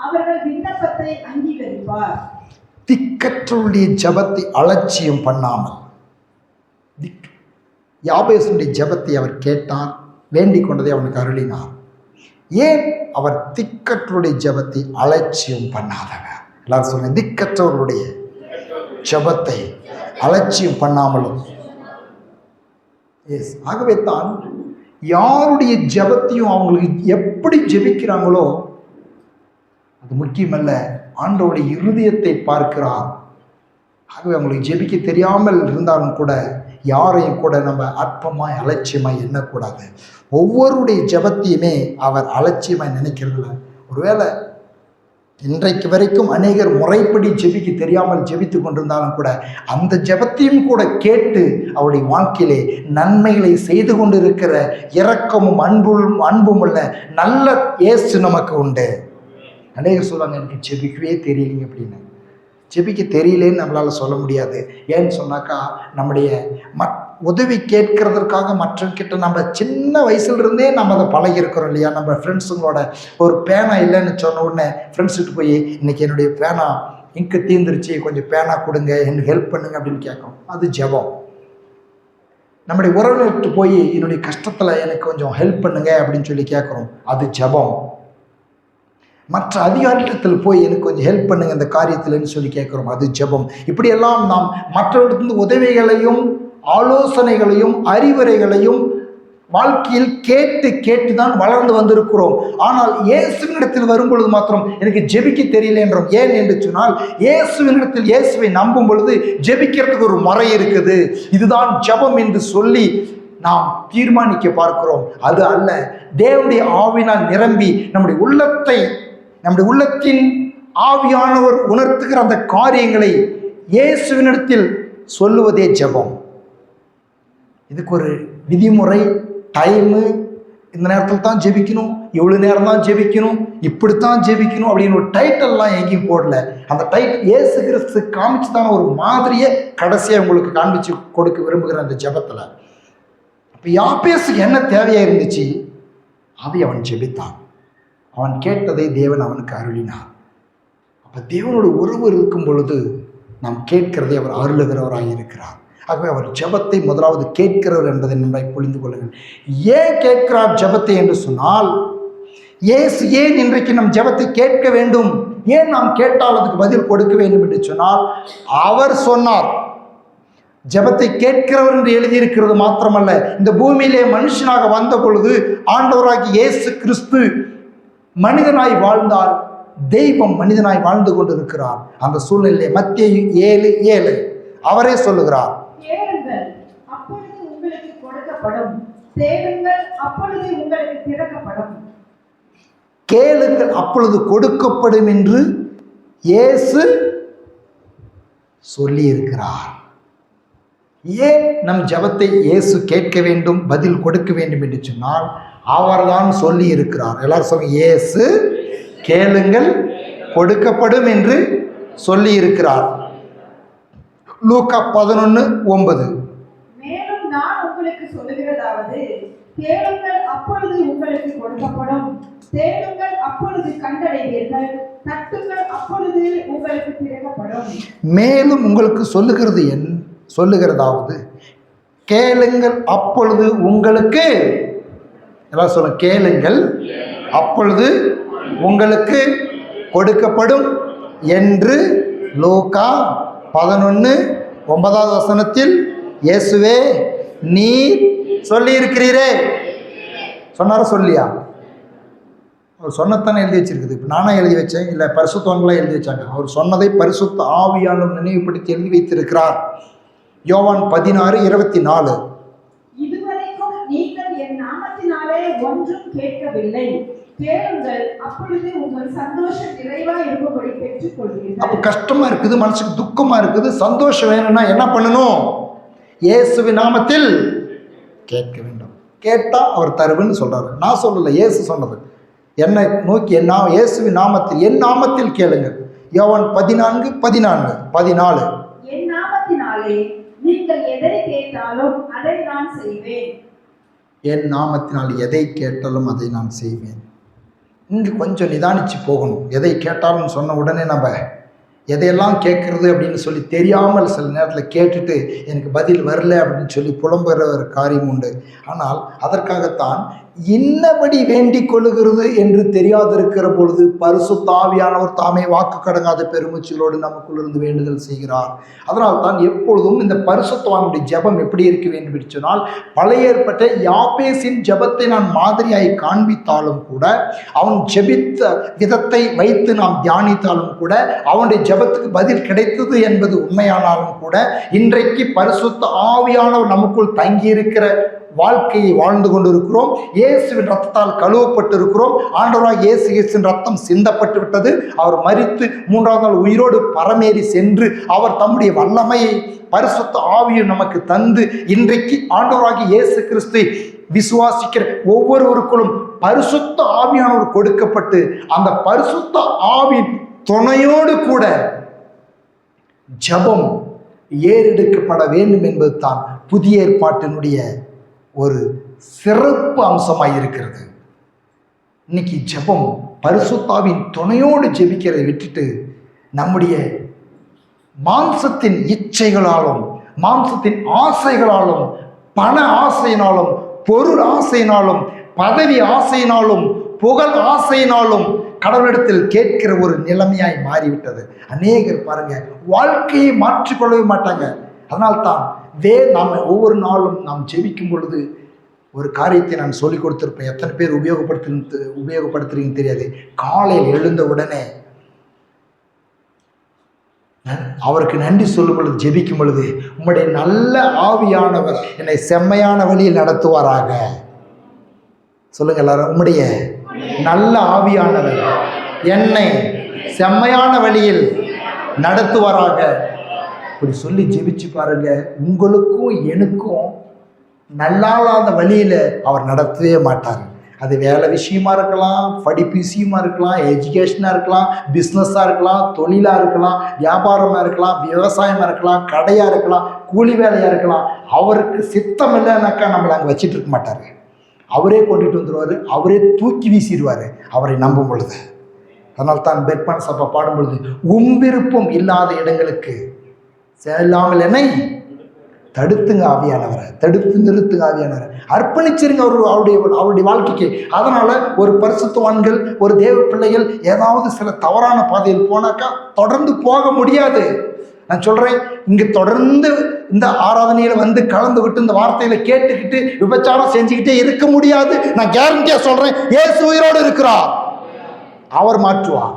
அவர்கள் விண்ணப்பத்தை அங்கீகரிப்பார். திக்கற்றவருடைய ஜெபத்தை அலட்சியம் பண்ணாமல் யாபேசுடைய ஜெபத்தை அவர் கேட்டார், வேண்டிக் கொண்டதை அவனுக்கு அருளினார். ஏன் அவர் திக்கற்றவருடைய ஜெபத்தை அலட்சியம் பண்ணாதவர்? எல்லாரும் சொல்லுங்க, திக்கற்றவர்களுடைய ஜெபத்தை அலட்சியம் பண்ணாமலும். எஸ், ஆகவே தான் யாருடைய ஜெபத்தையும் அவங்களுக்கு எப்படி ஜெபிக்கிறாங்களோ அது முக்கியமல்ல, ஆண்டவருடைய இருதயத்தை பார்க்கிறார். ஆகவே அவங்களுக்கு ஜெபிக்க தெரியாமல் இருந்தாலும் கூட யாரையும் கூட நம்ம அற்பமாய் அலட்சியமாய் எண்ணக்கூடாது. ஒவ்வொருடைய ஜெபத்தையுமே அவர் அலட்சியமாய் நினைக்கிறதில்ல. ஒருவேளை இன்றைக்கு வரைக்கும் அநேகர் முறைப்படி ஜெபிக்க தெரியாமல் ஜெபித்து கொண்டிருந்தாலும் கூட அந்த ஜெபத்தையும் கூட கேட்டு அவருடைய வாழ்க்கையிலே நன்மைகளை செய்து கொண்டிருக்கிற இரக்கமும் அன்பும் உள்ள நல்ல இயேசு நமக்கு உண்டு. அநேகர் சொல்லுவாங்க, எனக்கு ஜெபிக்கவே தெரியலைங்க அப்படின்னு. ஜெபிக்க தெரியலேன்னு நம்மளால் சொல்ல முடியாது. ஏன்னு சொன்னாக்கா, நம்முடைய உதவி கேட்கறதற்காக மற்றவங்கிட்ட நம்ம சின்ன வயசுலேருந்தே நம்ம அதை பழகிருக்கிறோம் இல்லையா? நம்ம ஃப்ரெண்ட்ஸுங்களோட ஒரு பேனா இல்லைன்னு சொன்ன உடனே ஃப்ரெண்ட்ஸ்கிட்ட போய், இன்றைக்கி என்னுடைய பேனா இங்கு தீர்ந்துருச்சு, கொஞ்சம் பேனா கொடுங்க, எனக்கு ஹெல்ப் பண்ணுங்க அப்படின்னு கேட்கும். அது ஜெபம். நம்முடைய உறவினர்கிட்ட போய் என்னுடைய கஷ்டத்தில் எனக்கு கொஞ்சம் ஹெல்ப் பண்ணுங்க அப்படின்னு சொல்லி கேட்குறோம். அது ஜெபம். மற்ற அதிகாரத்தில் போய் எனக்கு கொஞ்சம் ஹெல்ப் பண்ணுங்க இந்த காரியத்தில்னு சொல்லி கேட்குறோம். அது ஜெபம். இப்படியெல்லாம் நாம் மற்றவர்களிருந்து உதவிகளையும் ஆலோசனைகளையும் அறிவுரைகளையும் வாழ்க்கையில் கேட்டு கேட்டு தான் வளர்ந்து வந்திருக்கிறோம். ஆனால் இயேசுவினிடத்தில் வரும்பொழுது மாத்திரம் எனக்கு ஜெபிக்க தெரியல என்றோம். ஏன் என்று சொன்னால், இயேசுவினிடத்தில் இயேசுவை நம்பும் பொழுது ஜெபிக்கிறதுக்கு ஒரு முறை இருக்குது. இதுதான் ஜெபம் என்று சொல்லி நாம் தீர்மானிக்க பார்க்கிறோம். அது அல்ல. தேவனுடைய ஆவினால் நிரம்பி நம்முடைய உள்ளத்தின் ஆவியானவர் உணர்த்துகிற அந்த காரியங்களை இயேசுவினிடத்தில் சொல்லுவதே ஜெபம். இதுக்கு ஒரு விதிமுறை, டைமு, இந்த நேரத்தில் தான் ஜெபிக்கணும், எவ்வளோ நேரம் தான் ஜெபிக்கணும், இப்படித்தான் ஜெபிக்கணும் அப்படின்னு ஒரு டைட்டில்லாம் எங்கேயும் போடல. அந்த டைட்டில் இயேசு கிறிஸ்து காமிச்சு தான ஒரு மாதிரியே கடைசியாக உங்களுக்கு காண்பிச்சு கொடுக்க விரும்புகிற அந்த ஜெபத்தில். இப்போ யாபேசுக்கு என்ன தேவையாக இருந்துச்சு? அதை அவன் ஜெபித்தான். அவன் கேட்டதை தேவன் அவனுக்கு அருளினார். அப்போ தேவனோட உறவு இருக்கும் பொழுது நாம் கேட்கிறதை அவர் அருளுகிறவராக இருக்கிறார். ஆகவே அவர் ஜெபத்தை முதலாவது கேட்கிறவர் என்பதை நன்றாய் புரிந்து கொள்ளுங்கள். ஏன் கேட்கிறார் ஜெபத்தை என்று சொன்னால், இயேசு ஏன் இன்றைக்கு நம் ஜெபத்தை கேட்க வேண்டும், ஏன் நாம் கேட்டால் அதுக்கு பதில் கொடுக்க வேண்டும் என்று சொன்னால், அவர் சொன்னார். ஜெபத்தை கேட்கிறவர் என்று எழுதியிருக்கிறது மாத்திரமல்ல, இந்த பூமியிலே மனுஷனாக வந்த பொழுது ஆண்டவராகி இயேசு கிறிஸ்து மனிதனாய் வாழ்ந்தார். தெய்வம் மனிதனாய் வாழ்ந்து கொண்டிருக்கிறார். அந்த சூழ்நிலையிலே மத்தேயு 7:7 அவரே சொல்லுகிறார், கேளுங்கள் அப்பொழுது உங்களுக்கு கொடுக்கப்படும், தேடுங்கள் அப்பொழுது உங்களுக்கு திறக்கப்படும். கேளுங்கள் அப்பொழுது கொடுக்கப்படும் என்று இயேசு சொல்லி இருக்கிறார். ஏன் நம் ஜெபத்தை இயேசு கேட்க வேண்டும், பதில் கொடுக்க வேண்டும் என்று சொன்னால், அவர்தான் சொல்லி இருக்கிறார். எல்லாரும் சொல்லுங்க, இயேசு கேளுங்கள் கொடுக்கப்படும் என்று சொல்லி இருக்கிறார். லூக்கா 11:9. மேலும் நான் உங்களுக்கு சொல்லுகிறதாவது, கேளுங்கள் அப்பொழுது உங்களுக்கு கொடுக்கப்படும், தேடுங்கள் அப்பொழுது கண்டடைவீர்கள், தட்டுங்கள் அப்பொழுது உங்களுக்கு திறக்கப்படும். மேலும் உங்களுக்கு சொல்லுகிறதாவது, கேளுங்கள் அப்பொழுது உங்களுக்கு, எல்லாம் சொல்ல, கேளுங்கள் அப்பொழுது உங்களுக்கு கொடுக்கப்படும் என்று லூக்கா 11:9 இயேசுவே நீர் சொல்லி இருக்கிறீரே. சொன்னாரா சொல்லியா? அவர் சொன்னத்தானே எழுதி வச்சிருக்குது. இப்போ நானே எழுதி வச்சேன், இல்லை பரிசுத்தவான்களாக எழுதி வச்சாங்க. அவர் சொன்னதை பரிசுத்த ஆவியானவர் நினைவுபடுத்தி எழுதி வைத்திருக்கிறார். யோவான் 16:24. இதுவரைக்கும் நீங்கள் என் நாமத்தினாலே ஒன்றும் கேட்கவில்லை, கேளுங்கள் அப்பொழுது உங்கள் சந்தோஷம் நிறைவா இருக்கும்படி பெற்றுக் கொள்வீர்கள். அப்போ கஷ்டமா இருக்குது, மனசுக்கு துக்கமா இருக்குது, சந்தோஷம் வேணும்னா என்ன பண்ணணும்? இயேசுவின் நாமத்தில் கேட்க வேண்டும். கேட்டா அவர் தருவன்னு சொல்றாரு. நான் சொல்லல, இயேசு சொன்னது. என்னை நோக்கி இயேசுவின் நாமத்தில், என் நாமத்தில் கேளுங்கள். யோவான் 14:14. என் நாமத்தினாலே நீங்கள் எதை கேட்டாலும் அதை நான் செய்வேன். என் நாமத்தினால் எதை கேட்டாலும் அதை நான் செய்வேன். இங்கு கொஞ்சம் நிதானிச்சு போகணும். எதை கேட்டாலும் சொன்ன உடனே நம்ம எதையெல்லாம் கேட்குறது அப்படின்னு சொல்லி தெரியாமல் சில நேரத்தில் கேட்டுட்டு எனக்கு பதில் வரல அப்படின்னு சொல்லி புலம்புகிற ஒரு காரியம் உண்டு. ஆனால் அதற்காகத்தான் இன்னபடி வேண்டிக் கொள்ளுகிறது என்று தெரியாதிருக்கிற பொழுது பரிசுத்த ஆவியானவர் தாமே வாக்கு கடங்காத பெருமூச்சலோடு நமக்குள்ளிருந்து வேண்டுதல் செய்கிறார். அதனால் தான் எப்பொழுதும் இந்த பரிசுத்தவானுடைய ஜெபம் எப்படி இருக்க வேண்டும் என்று சொன்னால், பழைய ஏற்பட்ட யாபேசின் ஜெபத்தை நான் மாதிரியாய் காண்பித்தாலும் கூட, அவன் ஜெபித்த விதத்தை வைத்து நாம் தியானித்தாலும் கூட, அவனுடைய ஜெபத்துக்கு பதில் கிடைத்தது என்பது உண்மையானாலும் கூட இன்றைக்கு பரிசுத்த ஆவியானவர் நமக்குள் தங்கியிருக்கிற வாழ்க்கையை வாழ்ந்து கொண்டிருக்கிறோம். இயேசுவின் ரத்தத்தால் கழுவப்பட்டு இருக்கிறோம். ஆண்டவராக இயேசு கிறிஸ்துவின் ரத்தம் சிந்தப்பட்டு விட்டது. அவர் மரித்து 3ஆம் நாள் உயிரோடு பரமேறி சென்று அவர் தம்முடைய வல்லமையை பரிசுத்த ஆவியை நமக்கு தந்து இன்றைக்கு ஆண்டவராகிய இயேசு கிறிஸ்து விசுவாசிக்கிற ஒவ்வொருவருக்குள்ளும் பரிசுத்த ஆவியானவர் கொடுக்கப்பட்டு அந்த பரிசுத்த ஆவியின் துணையோடு கூட ஜெபம் ஏறெடுக்கப்பட வேண்டும் என்பது தான் புதிய ஏற்பாட்டினுடைய ஒரு சிறப்பு அம்சமாய் இருக்கிறது. இன்னைக்கு ஜெபம் பரிசுத்தாவின் துணையோடு ஜெபிக்கிறதை விட்டுட்டு நம்முடைய மாம்சத்தின் இச்சைகளாலும் மாம்சத்தின் ஆசைகளாலும் பண ஆசையினாலும் பொருள் ஆசையினாலும் பதவி ஆசையினாலும் புகழ் ஆசையினாலும் கடவுளிடத்தில் கேட்கிற ஒரு நிலைமையாய் மாறிவிட்டது. அநேகர் பாருங்க வாழ்க்கையை மாற்றிக்கொள்ளவே மாட்டாங்க. அதனால்தான் நாம் ஒவ்வொரு நாளும் நாம் ஜெபிக்கும் பொழுது ஒரு காரியத்தை நான் சொல்லிக் கொடுத்திருப்பேன். எத்தனை பேர் உபயோகப்படுத்துறீங்கன்னு தெரியாது. காலையில் எழுந்த உடனே அவருக்கு நன்றி சொல்லும் பொழுது ஜெபிக்கும் பொழுது உம்முடைய நல்ல ஆவியானவர் என்னை செம்மையான வழியில் நடத்துவாராக. சொல்லுங்க எல்லாரும், உம்முடைய நல்ல ஆவியானவர் என்னை செம்மையான வழியில் நடத்துவாராக. இப்படி சொல்லி ஜெபிச்சு பாருங்க. உங்களுக்கும் எனக்கும் நல்லாத வழியில் அவர் நடத்தவே மாட்டார். அது வேலை விஷயமா இருக்கலாம், படிப்பு விஷயமா இருக்கலாம், எஜுகேஷனாக இருக்கலாம், பிஸ்னஸாக இருக்கலாம், தொழிலாக இருக்கலாம், வியாபாரமாக இருக்கலாம், விவசாயமாக இருக்கலாம், கடையாக இருக்கலாம், கூலி வேலையாக இருக்கலாம். அவருக்கு சித்தம் இல்லைன்னாக்கா நம்மளை அங்கே வச்சுட்டு இருக்க மாட்டார். அவரே கொண்டுட்டு வந்துடுவார், அவரே தூக்கி வீசிடுவார் அவரை நம்பும் பொழுது. அதனால்தான் பெர்க்மன் சபை பாடும் பொழுது விருப்பம் இல்லாத இடங்களுக்கு செல்லாமல் என்னை தடுத்துங்க ஆவியானவரை, தடுத்து நிறுத்துங்க ஆவியானவரை, அர்ப்பணிச்சிருங்க அவருடைய வாழ்க்கைக்கு. அதனால ஒரு பரிசுத்தவான்கள் ஒரு தேவ பிள்ளைகள் ஏதாவது சில தவறான பாதையில் போனாக்கா தொடர்ந்து போக முடியாது. நான் சொல்றேன், இங்க தொடர்ந்து இந்த ஆராதனையில வந்து கலந்துகிட்டு இந்த வார்த்தையில கேட்டுக்கிட்டு விபச்சாரம் செஞ்சுக்கிட்டே இருக்க முடியாது. நான் கேரண்டியா சொல்றேன், இயேசு உயிரோடு இருக்கிறார். அவர் மாற்றுவார்.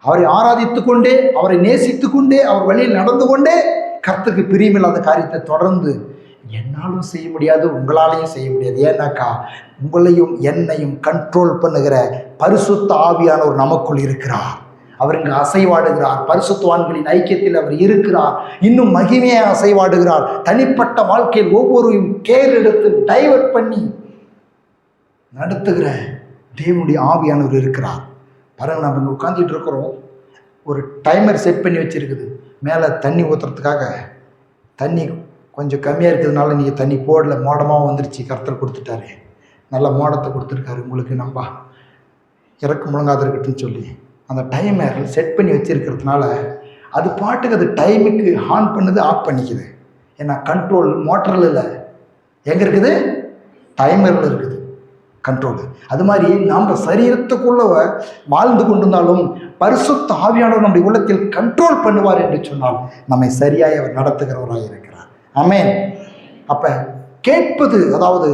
அவரை ஆராதித்துக் கொண்டே, அவரை நேசித்துக் கொண்டே, அவர் வழியில் நடந்து கொண்டே கர்த்தருக்கு பிரியமில்லாத காரியத்தை தொடர்ந்து என்னாலும் செய்ய முடியாது, உங்களாலையும் செய்ய முடியாது. ஏன்னாக்கா உங்களையும் என்னையும் கண்ட்ரோல் பண்ணுகிற பரிசுத்த ஆவியானவர் நமக்குள் இருக்கிறார். அவர் இங்கு அசைவாடுகிறார். பரிசுத்தவான்களின் ஐக்கியத்தில் அவர் இருக்கிறார். இன்னும் மகிமையை அசைவாடுகிறார். தனிப்பட்ட வாழ்க்கையில் ஒவ்வொருவரையும் கேர் எடுத்து டைவர்ட் பண்ணி நடத்துகிற தேவனுடைய ஆவியானவர் இருக்கிறார். பாருங்க, நம்ம இங்கே உட்காந்துட்டு இருக்கிறோம். ஒரு டைமர் செட் பண்ணி வச்சிருக்குது. மேலே தண்ணி ஊற்றுறதுக்காக தண்ணி கொஞ்சம் கம்மியாக இருக்கிறதுனால நீங்கள் தண்ணி போடல, மோடமாக வந்துருச்சு. கர்த்தர் கொடுத்துட்டாரு, நல்ல மோடத்தை கொடுத்துருக்காரு உங்களுக்கு. நம்ம இறக்க முழங்காத இருக்கட்டும்னு சொல்லி அந்த டைமர் செட் பண்ணி வச்சிருக்கிறதுனால அது பாட்டுக்கு அது டைமுக்கு ஆன் பண்ணுது, ஆஃப் பண்ணிக்குது. ஏன்னா கண்ட்ரோல் மோட்டரில் இல்லை, எங்கே இருக்குது? டைமரில் இருக்குது கண்ட்ரோல். அது மாதிரி நம்ம சரீரத்துக்குள்ள வாழ்ந்து கொண்டிருந்தாலும் பரிசுத்த ஆவியானவர் நம்முடைய உள்ளத்தில் கண்ட்ரோல் பண்ணுவார் என்று சொன்னால் நம்மை சரியாய் அவர் நடத்துகிறவராக இருக்கிறார். ஆமென். அப்ப கேட்பது, அதாவது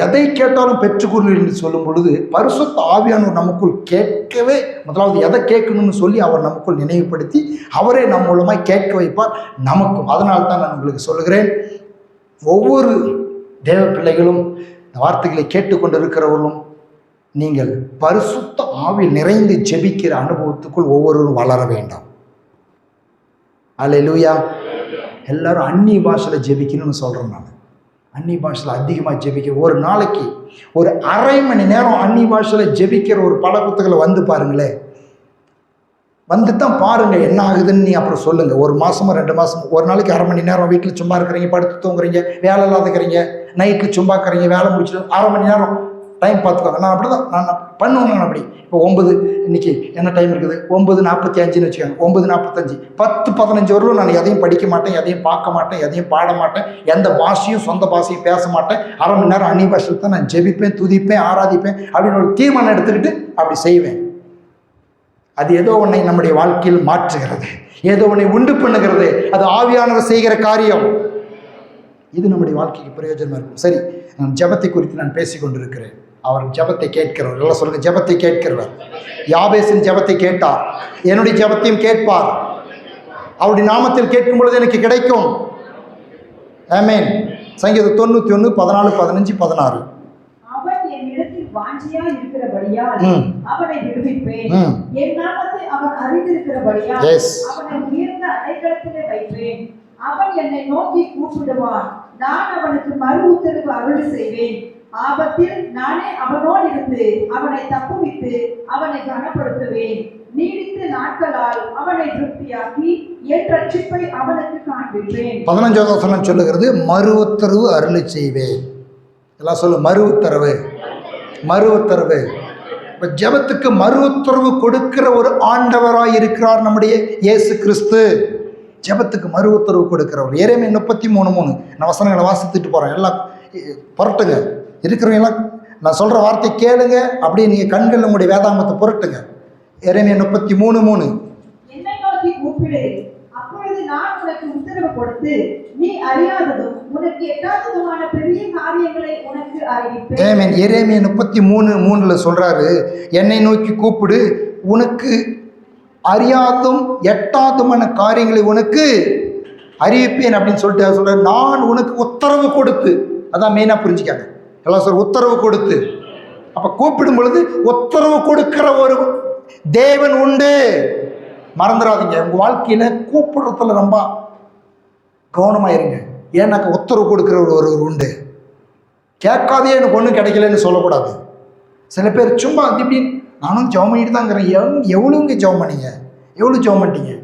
எதை கேட்டாலும் பெற்றுக்கொள்ளும் என்று சொல்லும் பொழுது பரிசுத்த ஆவியானவர் நமக்குள் கேட்கவே, முதலாவது எதை கேட்கணும்னு சொல்லி அவர் நமக்குள் நினைவுபடுத்தி அவரே நம் மூலமாய் கேட்க வைப்பார் நமக்கும். அதனால்தான் நான் உங்களுக்கு சொல்லுகிறேன், ஒவ்வொரு தேவ பிள்ளைகளும் இந்த வார்த்தைகளை கேட்டுக்கொண்டிருக்கிறவர்களும் நீங்கள் பரிசுத்த ஆவியில் நிறைந்து ஜெபிக்கிற அனுபவத்துக்குள் ஒவ்வொருவரும் வளர வேண்டும். அல்லேலூயா. எல்லாரும் அந்நிய பாஷையில் ஜெபிக்கணும்னு சொல்கிறேன். நான் அந்நிய பாஷையில் அதிகமாக ஜெபிக்க, ஒரு நாளைக்கு ஒரு அரை மணி நேரம் அந்நிய பாஷையில் ஜெபிக்கிற ஒரு பழக்கத்துக்களை வந்து பாருங்களேன். வந்து தான் பாருங்கள் என்ன ஆகுதுன்னு. நீ அப்புறம் சொல்லுங்கள். ஒரு மாதமோ 2 மாதமோ ஒரு நாளைக்கு அரை மணி நேரம் வீட்டில் சும்மா இருக்கிறீங்க, படுத்து தூங்குறீங்க, வேலை இல்லாதக்கிறீங்க, நைட்டில் சும்மா இருக்கிறீங்க, வேலை முடிச்சுட்டு அரை மணி நேரம் டைம் பார்த்துக்கோங்க. நான் அப்படி தான் நான் பண்ணுவேன். நான் அப்படி இப்போ 9 இன்னைக்கு என்ன டைம் இருக்குது, 9:45ன்னு வச்சுக்கோங்க. 9:45 10-15 வரலும் நான் எதையும் படிக்க மாட்டேன், எதையும் பார்க்க மாட்டேன், எதையும் பாட மாட்டேன், எந்த பாஷையும் சொந்த பாஷையும் பேச மாட்டேன். அரை மணி நேரம் அந்நிய பாஷையில் தான் நான் ஜெபிப்பேன், துதிப்பேன், ஆராதிப்பேன் அப்படின்னு ஒரு தீர்மானம் எடுத்துக்கிட்டு அப்படி செய்வேன். அது ஏதோ ஒன்றை நம்முடைய வாழ்க்கையில் மாற்றுகிறது, ஏதோ ஒன்றை உண்டு பண்ணுகிறது. அது ஆவியானவர் செய்கிற காரியம். இது நம்முடைய வாழ்க்கைக்கு பிரயோஜனமாக இருக்கும். சரி, நான் ஜெபத்தை குறித்து நான் பேசிக்கொண்டிருக்கிறேன். அவர் ஜெபத்தை கேட்கிறவர். எல்லாம் சொல்லுங்க, ஜெபத்தை கேட்கிறவர். யாபேசின் ஜெபத்தை கேட்டார், என்னுடைய ஜெபத்தையும் கேட்பார். அவருடைய நாமத்தில் கேட்கும் பொழுது எனக்கு கிடைக்கும். ஆமென். சங்கீதம் 91 14 15 16. அவன் என்னிடத்தில் வாஞ்சியா இருக்கிறபடியால் அவனை விடுவிப்பேன். என் நாமத்தை அவன் அறிந்திருக்கிறபடியால் அவனை உயர்ந்த அடைக்கலத்திலே வைப்பேன். அவன் என்னை நோக்கி கூப்பிடுவான், நான் அவனுக்கு மறு உத்தரவு அருள் செய்வேன். ஆபத்தில் நானே அவனோடு இருந்து அவனை தப்புவித்து அவனை கனப்படுத்துவேன். நீடித்த நாட்களால் அவனை திருப்தியாக்கி என் ரட்சிப்பை அவனுக்கு காண்பிப்பேன். 15வது வசனம் சொல்லுகிறது, மறு உத்தரவு அருளை செய்வேன். எல்லாம் சொல்லு, மறு உத்தரவு, மறு உத்தரவு. இப்ப ஜெபத்துக்கு மறு உத்தரவு கொடுக்கிற ஒரு ஆண்டவராய் இருக்கிறார் நம்முடைய இயேசு கிறிஸ்து. ஜெபத்துக்கு மறு உத்தரவு கொடுக்கிறவர். எரேமியா 33:3. நான் வசனங்களை வாசித்துட்டு போறேன், எல்லாம் புரட்டுங்க. இருக்கிறவங்க எல்லாம் நான் சொல்ற வார்த்தை கேளுங்க, அப்படியே நீங்க கண்கள் உங்களுடைய வேதாகமத்தை புரட்டுங்க. எரேமியா 33:3. என்னை நோக்கி கூப்பிடு, அப்பொழுது நான் உனக்கு உத்தரவு கொடுத்து நீ அறியாததும் உனக்கு எட்டாததுமான பெரிய காரியங்களை உனக்கு அறிவிப்பேன். ஆமென். எரேமியா 33:3 சொல்றாரு, என்னை நோக்கி கூப்பிடு, உனக்கு அறியாதும் எட்டாதுமான காரியங்களை உனக்கு அறிவிப்பேன் அப்படின்னு சொல்லிட்டு சொல்ற. நான் உனக்கு உத்தரவு கொடுத்து, அதான் மெயினா புரிஞ்சுக்காங்க எல்லாம் சொல்ற, உத்தரவு கொடுத்து. அப்ப கூப்பிடும் பொழுது உத்தரவு கொடுக்கிற ஒரு தேவன் உண்டு. மறந்துடாதீங்க, உங்க வாழ்க்கையில கூப்பிடுறதுல ரொம்ப கவனமா இருங்க. ஏன்னாக்க உத்தரவு கொடுக்கிற ஒருவர் உண்டு. கேட்காதே எனக்கு ஒன்றும் கிடைக்கலன்னு சொல்லக்கூடாது. சில பேர் சும்மா இப்படி நானும் ஜெபம் பண்ணிட்டு தான் இருக்கிறேன். எவ்வளோங்க ஜெபம் பண்ணீங்க? எவ்வளோ ஜெபம் பண்ணிட்டீங்க?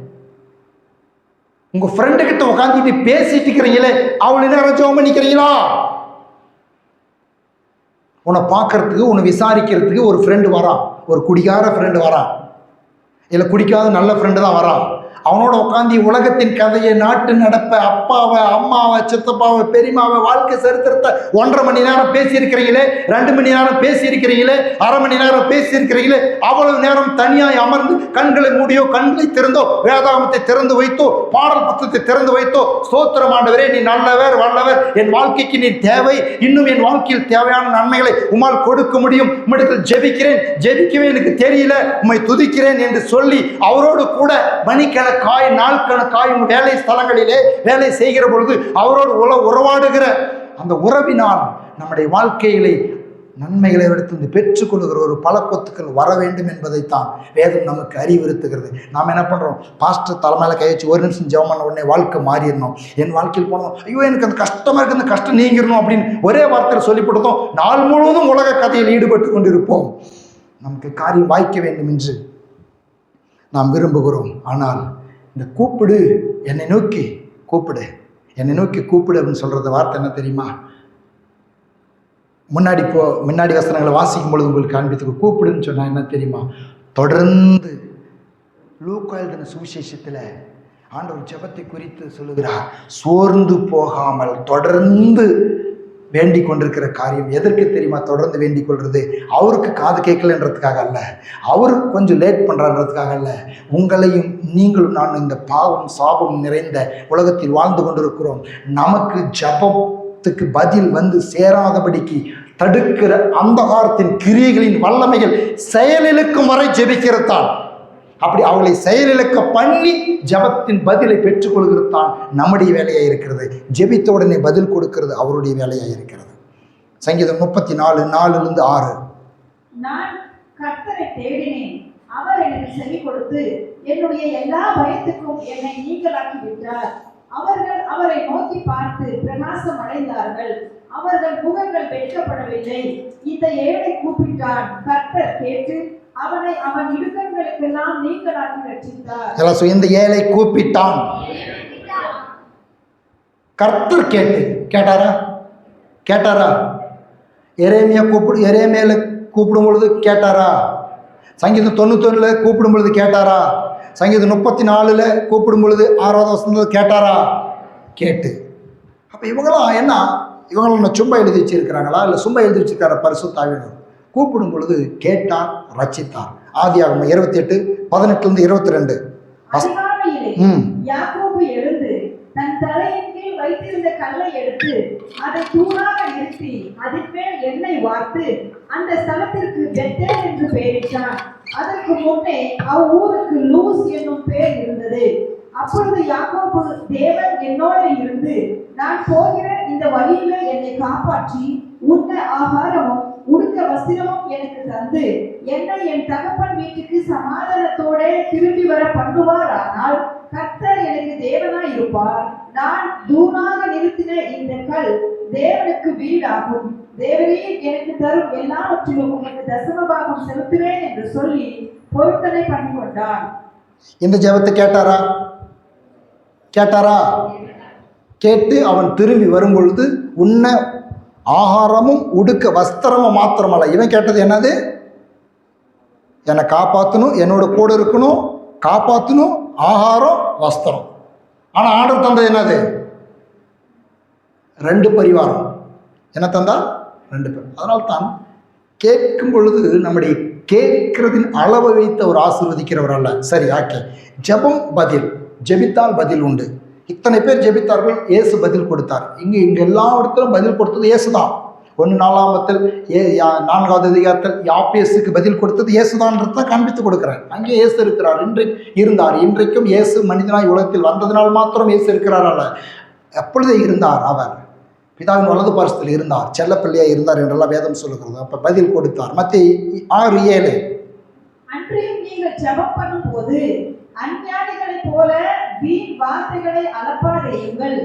உங்க ஃப்ரெண்டு கிட்ட உட்காந்துட்டு பேசிட்டு இருக்கிறீங்களே, அவ்வளோ நேரம் ஜெபம் பண்ணிக்கிறீங்களா? உன்னை பார்க்கறதுக்கு, உன்னை விசாரிக்கிறதுக்கு ஒரு ஃப்ரெண்டு வரான். ஒரு குடிக்கார ஃப்ரெண்டு வரான், இல்லை குடிக்காத நல்ல ஃப்ரெண்டு தான் வரான். அவனோட உட்காந்து உலகத்தின் கதையை, நாட்டு நடப்ப, அப்பாவை, அம்மாவை, சித்தப்பாவை, பெரியமாவை, வாழ்க்கை சரித்திரத்தை 1.5 மணி நேரம் பேசியிருக்கிறீங்களே, 2 மணி நேரம் பேசியிருக்கிறீங்களே, அரை மணி நேரம் பேசியிருக்கிறீங்களே. அவ்வளவு நேரம் தனியாய் அமர்ந்து கண்களை மூடியோ கண்களை திறந்தோ வேதாகமத்தை திறந்து வைத்தோ பாடல் புத்தகத்தை திறந்து வைத்தோ, ஸ்தோத்திரம் ஆண்டவரே, நீ நல்லவர் வல்லவர், என் வாழ்க்கைக்கு நீ தேவை, இன்னும் என் வாழ்க்கையில் தேவையான நன்மைகளை உம்மால் கொடுக்க முடியும், உம்மிடத்தில் ஜெபிக்கிறேன், ஜெபிக்கவே எனக்கு தெரியல, உம்மை துதிக்கிறேன் என்று சொல்லி அவரோடு கூட மணிக்கணக்காய் நாள் கணக்காய் உங்கள் வேலை ஸ்தலங்களிலே வேலை செய்கிற பொழுது அவரோடு உறவாடுகிற அந்த உறவினால் நம்முடைய வாழ்க்கையிலே நன்மைகளை எடுத்து பெற்றுக்கொள்கிற ஒரு பழக்கத்துக்கள் வர வேண்டும் என்பதைத்தான் வேதம் நமக்கு அறிவுறுத்துகிறது. நாம் என்ன பண்ணுறோம்? பாஸ்டர் தலைமையில கை வச்சு ஒரு நிமிஷம் ஜெபம் பண்ண உடனே வாழ்க்கை மாறிடணும். என் வாழ்க்கையில் போனோம், ஐயோ எனக்கு அந்த கஷ்டமாக இருக்குது, அந்த கஷ்டம் நீங்கிடணும் அப்படின்னு ஒரே வார்த்தையில் சொல்லிவிட்டதும் நாள் முழுவதும் உலக கதையில் ஈடுபட்டு கொண்டிருப்போம். நமக்கு காரியம் வாய்க்க வேண்டும் என்று நாம் விரும்புகிறோம். ஆனால் இந்த கூப்பிடு, என்னை நோக்கி கூப்பிடு, என்னை நோக்கி கூப்பிடு அப்படின்னு சொல்கிறது வார்த்தை என்ன தெரியுமா? முன்னாடி வசனங்களை வாசிக்கும் பொழுது உங்களுக்கு காண்பித்து கூப்பிடுன்னு சொன்னால் என்ன தெரியுமா? தொடர்ந்து லூக்கா எழுதின சுவிசேஷத்தில் ஆண்டவர் ஜெபத்தை குறித்து சொல்லுகிறார், சோர்ந்து போகாமல் தொடர்ந்து வேண்டிக் கொண்டிருக்கிற காரியம் எதற்கு தெரியுமா? தொடர்ந்து வேண்டிக் கொள்றது அவருக்கு காது கேட்கலன்றதுக்காக அல்ல, அவர் கொஞ்சம் லேட் பண்ணுறான்றதுக்காக அல்ல. உங்களையும் நீங்களும் நான் இந்த பாவம் சாபம் நிறைந்த உலகத்தில் வாழ்ந்து கொண்டிருக்கிறோம். நமக்கு ஜபத்துக்கு பதில் வந்து சேராதபடிக்கு தடுக்கிற அந்தகாரத்தின் கிரியைகளின் வல்லமைகள் செயலிழக்கும் வரை ஜெபிக்கிறதான். அப்படி அவளை செயலிழக்க பண்ணி ஜபத்தின் பதிலை பெற்றுக்கொள்கிறது தான் நம்முடைய வேலையாக இருக்கிறது. ஜெபித்த உடனே பதில் கொடுக்கிறது அவருடைய வேலையாக இருக்கிறது. சங்கீதம் 34:4-6. நான் கர்த்தரை தேடினேன், அவர் எனக்கு செவி கொடுத்து என்னுடைய எல்லா பயத்துக்கும் என்னை நீங்களாக்கி விட்டார். அவர்கள் அவரை நோக்கி பார்த்து பிரகாசம் அடைந்தார்கள், அவர்கள் முகங்கள் வெட்கப்படவில்லை. இந்த ஏழை கூப்பிட்டான், கர்த்தர் கேட்டு அவனை அவன் இடுக்கண்களுக்கெல்லாம் நீங்களாக்கி ரட்சித்தார். இந்த ஏழை கூப்பிட்டான், கர்த்தர் கேட்டாரா? எரேமியால கூப்பிடும் பொழுது கேட்டாரா? சங்கீதம் 91 கூப்பிடும் பொழுது கேட்டாரா? சங்கீதம் 34 கூப்பிடும் பொழுது 6வது வசனத்தில் கேட்டாரா? கேட்டு. அப்போ இவங்களாம் என்ன, இவங்களை சும்மா எழுதி வச்சிருக்கிறாங்களா? இல்லை சும்மா எழுதி வச்சிருக்கார? பரிசுத்த ஆவியானவர் கூப்பிடும் பொழுது கேட்டார், ரட்சித்தார். ஆதியாகமம் 28:18-22. யாக்கோபு எழுந்து தன் தலையின் கீழ் வைத்திருந்த கல்லை எடுத்து அதை தூணாக நிறுத்தி நீட்டி அதன் மேல் எண்ணெய் வார்த்து அந்த ஸ்தலத்திற்கு பெத்தேல் என்று பெயரிட்டான். அதற்கு முன்னே அவ்வூருக்கு லூஸ் என்னும் பெயர் இருந்தது. அப்பொழுது யாக்கோபு, தேவன் என்னோட இருந்து நான் போகிற இந்த வழியில என்னை காப்பாற்றி உண்ண ஆகாரமும் உடுக்க வஸ்திரமும் எனக்கு தந்து என்னை என் தகப்பன் வீட்டுக்கு சமாதானத்தோட திரும்பி வர பண்ணுவார். ஆனால் கர்த்தர் எனக்கு தேவனாய் இருப்பார். நான் தூணாக நிறுத்தின இந்த கல் தேவனுக்கு வீடாகும். தேவரீர் எனக்கு தரும் எல்லாவற்றிலும் உனக்கு தசமபாகம் செலுத்துவேன் என்று சொல்லி பொருத்தனை பண்ணி கொண்டான். இந்த ஜெபத்தை கேட்டாரா? கேட்டு அவன் திரும்பி வரும் பொழுது உண்ண ஆகாரமும் உடுக்க வஸ்திரமும் மாத்திரமல்ல, இவன் கேட்டது என்னது? என்னை காப்பாற்றணும், என்னோட கூட இருக்கணும், காப்பாற்றணும், ஆகாரம் வஸ்திரம். ஆனால் ஆண்டவர் தந்தது என்னது? 2 பரிவாரம். என்ன தந்தா? 2 பேர். அதனால்தான் கேட்கும் பொழுது நம்முடைய கேட்கிறதின் அளவை வைத்து அவர் ஆசீர்வதிக்கிறவர் அல்ல. சரி, ஓகே. ஜெபம் பதில், ஜெபித்தால் பதில் உண்டு. இத்தனை பேர் ஜெபித்தார்கள், இயேசு பதில் கொடுத்தார். இங்கே எல்லா இடத்திலும் பதில் கொடுத்தது இயேசு தான். 1 4 அதிகாரத்தில் யாப்பேசுக்கு பதில் கொடுத்தது இயேசுதான்றதை காண்பித்து கொடுக்குறார். அங்கே இயேசு இருக்கிறார், இன்றைக்கும் இயேசு மனிதனாய் உலகத்தில் வந்ததினால் மாத்திரம் இயேசு இருக்கிறார் அல்ல, எப்பொழுதே இருந்தார். அவர் பிதாவின் வலது பார்சத்தில் இருந்தார், செல்லப்பிள்ளையாக இருந்தார் என்றெல்லாம் வேதம் சொல்லுகிறது. அப்போ பதில் கொடுத்தார். மத்தேயு 6:7 அன்றையும் நீங்கள் ஜெபம் பண்ணும் போது அஞ்ஞானிகளைப் போல வீண் வார்த்தைகளை அலப்பாதேயுங்கள்.